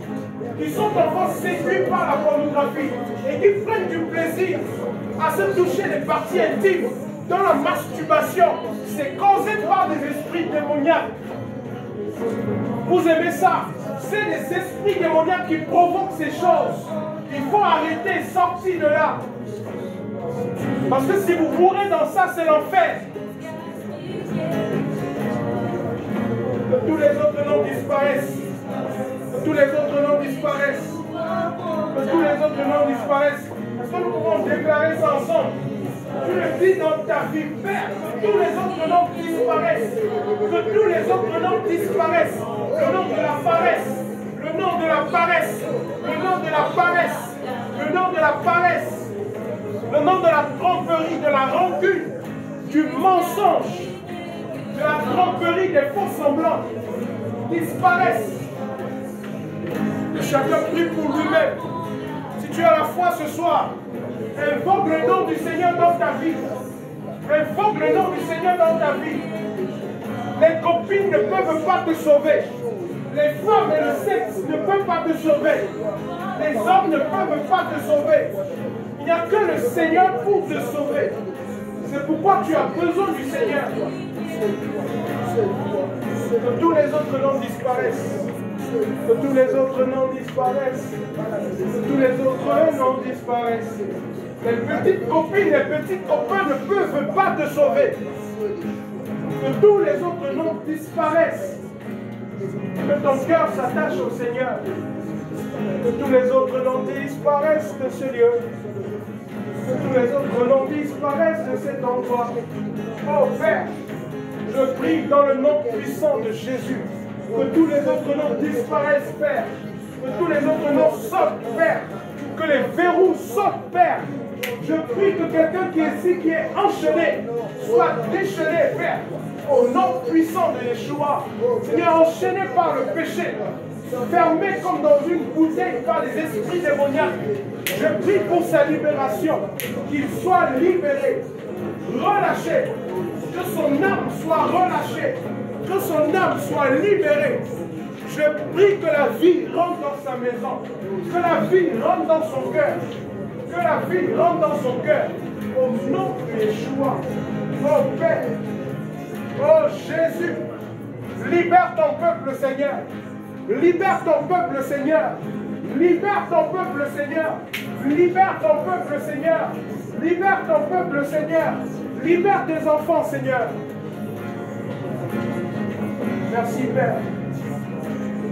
qui sont encore séduits par la pornographie et qui prennent du plaisir à se toucher les parties intimes dans la masturbation. C'est causé par des esprits démoniaques. Vous aimez ça? C'est des esprits démoniaques qui provoquent ces choses. Il faut arrêter, sortir de là. Parce que si vous mourrez dans ça, c'est l'enfer. Que tous les autres noms disparaissent. Que tous les autres noms disparaissent. Que tous les autres noms disparaissent. Est-ce que nous pouvons déclarer ça ensemble? tu le dis dans ta vie, Père, que tous les autres noms disparaissent. Que tous les autres noms disparaissent. Le nom de la paresse, le nom de la paresse, le nom de la paresse, le nom de la paresse, le nom de la tromperie, de la rancune, du mensonge, de la tromperie des faux semblants disparaissent. Que chacun prie pour lui-même. Si tu as la foi ce soir, invoque le nom du Seigneur dans ta vie. Invoque le nom du Seigneur dans ta vie. Les copines ne peuvent pas te sauver. Les femmes et le sexe ne peuvent pas te sauver. Les hommes ne peuvent pas te sauver. Il n'y a que le Seigneur pour te sauver. C'est pourquoi tu as besoin du Seigneur. Que tous les autres noms disparaissent. Que tous les autres noms disparaissent. Que tous les autres noms disparaissent. Les petites copines, les petits copains ne peuvent pas te sauver. Que tous les autres noms disparaissent. Que ton cœur s'attache au Seigneur. Que tous les autres noms disparaissent de ce lieu. Que tous les autres noms disparaissent de cet endroit. Oh Père, je prie dans le nom puissant de Jésus. Que tous les autres noms disparaissent, Père. Que tous les autres noms sautent, Père. Que les verrous sautent, Père. Je prie que quelqu'un qui est ici, qui est enchaîné, soit déchaîné, Père. Au nom puissant de Yeshua. Seigneur, enchaîné par le péché. Fermé comme dans une bouteille par les esprits démoniaques. Je prie pour sa libération. Qu'il soit libéré. Relâché. Que son âme soit relâchée. Que son âme soit libérée. Je prie que la vie rentre dans sa maison. Que la vie rentre dans son cœur. Que la vie rentre dans son cœur. Au nom de Yeshua. Oh Père. Oh Jésus. Libère ton peuple, Seigneur. Libère ton peuple, Seigneur. Libère ton peuple, Seigneur. Libère ton peuple, Seigneur. Libère ton peuple, Seigneur. Libère tes enfants, Seigneur. Merci, Père.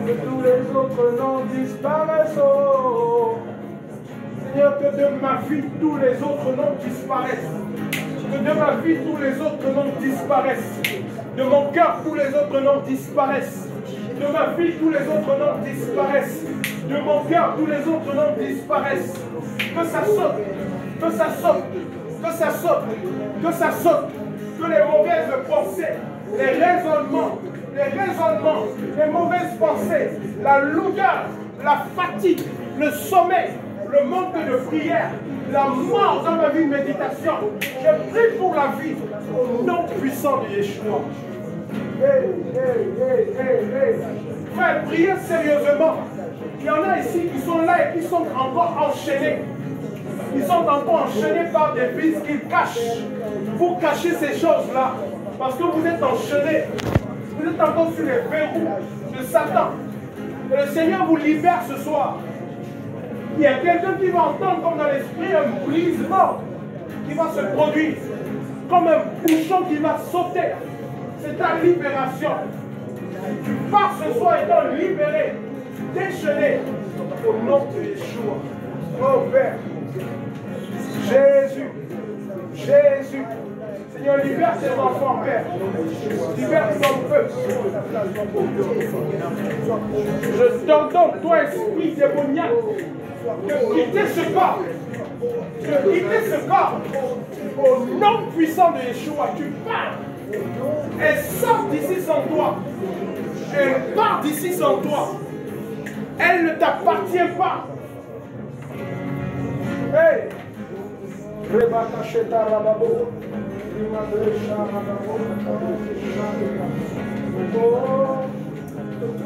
Que tous les autres noms disparaissent. Oh. Seigneur, que de ma vie, tous les autres noms disparaissent. Que de ma vie, tous les autres noms disparaissent. De mon cœur, tous les autres noms disparaissent. De ma vie, tous les autres noms disparaissent. De mon cœur, tous les autres noms disparaissent. Que ça saute. Que ça saute. Que ça saute. Que ça saute. Que les mauvaises pensées, les raisonnements, les mauvaises pensées, la lourdeur, la fatigue, le sommeil, le manque de prière, la mort dans ma vie de méditation. Je prie pour la vie au nom puissant de Yeshua. Frère, priez sérieusement. Il y en a ici qui sont là et qui sont encore enchaînés. Ils sont encore enchaînés par des vices qu'ils cachent. Vous cachez ces choses-là parce que vous êtes enchaînés. Vous êtes encore sur les verrous de Satan. Et le Seigneur vous libère ce soir. Il y a quelqu'un qui va entendre comme dans l'esprit un brisement qui va se produire. Comme un bouchon qui va sauter. C'est ta libération. Tu pars ce soir étant libéré, déchaîné au nom de Yeshua. Oh Père, Jésus, Jésus. Seigneur, libère tes enfants, Père. Libère ton peuple. Je t'ordonne, toi, esprit démoniaque, de quitter ce corps. De quitter ce corps. Au nom puissant de Yeshua, tu pars. Elle sort d'ici sans toi. Elle part d'ici sans toi. Elle ne t'appartient pas. Hey! Que tous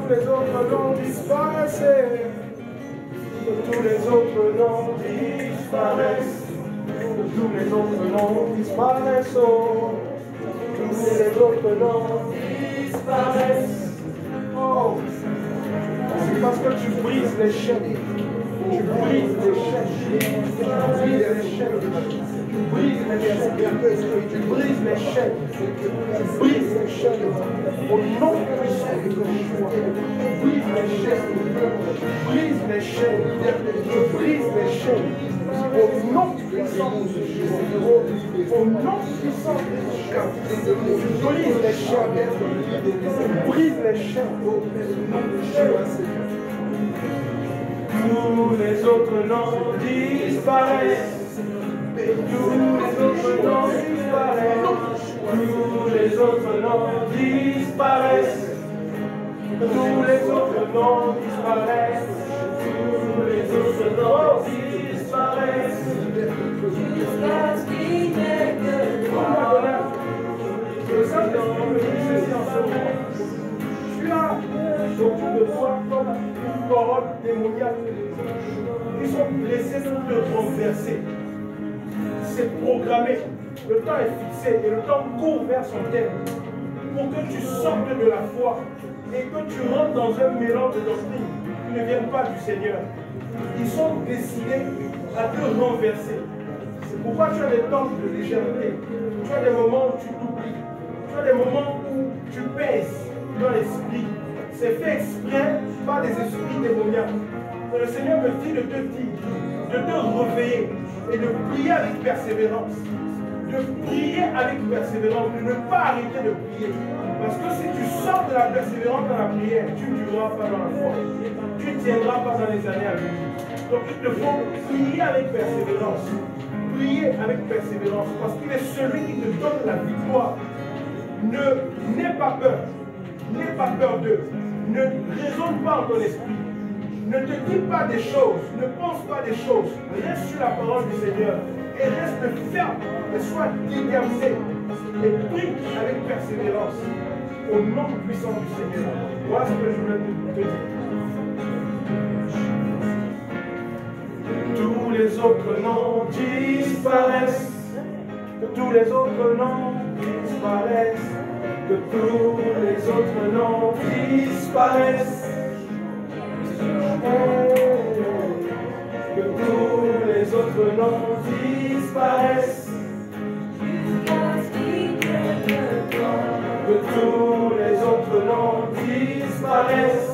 les autres noms disparaissent. Que tous les autres noms disparaissent. Que tous les autres noms disparaissent. Tous les autres noms disparaissent. Oh, c'est parce que tu brises les chaînes. Tu brises les chaînes. Tu brises les chaînes. Tu brises les chaînes. Tu brises les chaînes. Tu brises les chaînes. Au nom puissant de Yeshua. Tu brises les chaînes. Tu brises les chaînes. Tu brises les chaînes. Au nom puissant de Yeshua. Au nom puissant de Jésus, brise les chaînes, brise les chaînes. Tous les autres noms disparaissent. Tous les autres noms disparaissent. Tous les autres noms disparaissent. Tous les autres noms disparaissent. Tous les autres noms disparaissent. Jusqu'à ce qu'il n'y ait que toi. Le Saint-Esprit me dit ceci en ce moment. Tu as autour de toi comme une parole démoniaque. Ils sont blessés pour te renverser. C'est programmé. Le temps est fixé et le temps court vers son terme. Pour que tu sortes de la foi et que tu rentres dans un mélange de doctrines qui ne viennent pas du Seigneur. Ils sont décidés à te renverser. C'est pourquoi tu as des temps de légèreté. Tu as des moments où tu t'oublies. Tu as des moments où tu pèses dans l'esprit. C'est fait exprès par des esprits démoniaques. Et le Seigneur me dit de te dire, de te réveiller et de prier avec persévérance. De prier avec persévérance, de ne pas arrêter de prier. Parce que si tu sors de la persévérance dans la prière, tu ne dureras pas dans la foi. Tu ne tiendras pas dans les années à venir. Donc il te faut prier avec persévérance. Prier avec persévérance. Parce qu'il est celui qui te donne la victoire. N'aie pas peur. N'aie pas peur d'eux. Ne raisonne pas en ton esprit. Ne te dis pas des choses. Ne pense pas des choses. Reste sur la parole du Seigneur. Et reste ferme. Et sois déterminé. Et prie avec persévérance. Au nom puissant du Seigneur. Voilà ce que je voulais te dire. Tous les autres noms disparaissent. Que tous les autres noms disparaissent. Que tous les autres noms disparaissent. Que tous les autres noms disparaissent. Que tous les autres noms disparaissent.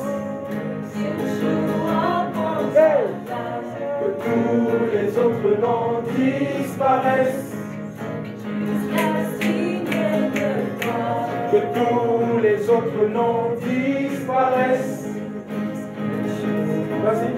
Que tous les autres noms disparaissent. Que tous les autres noms disparaissent. Vas-y.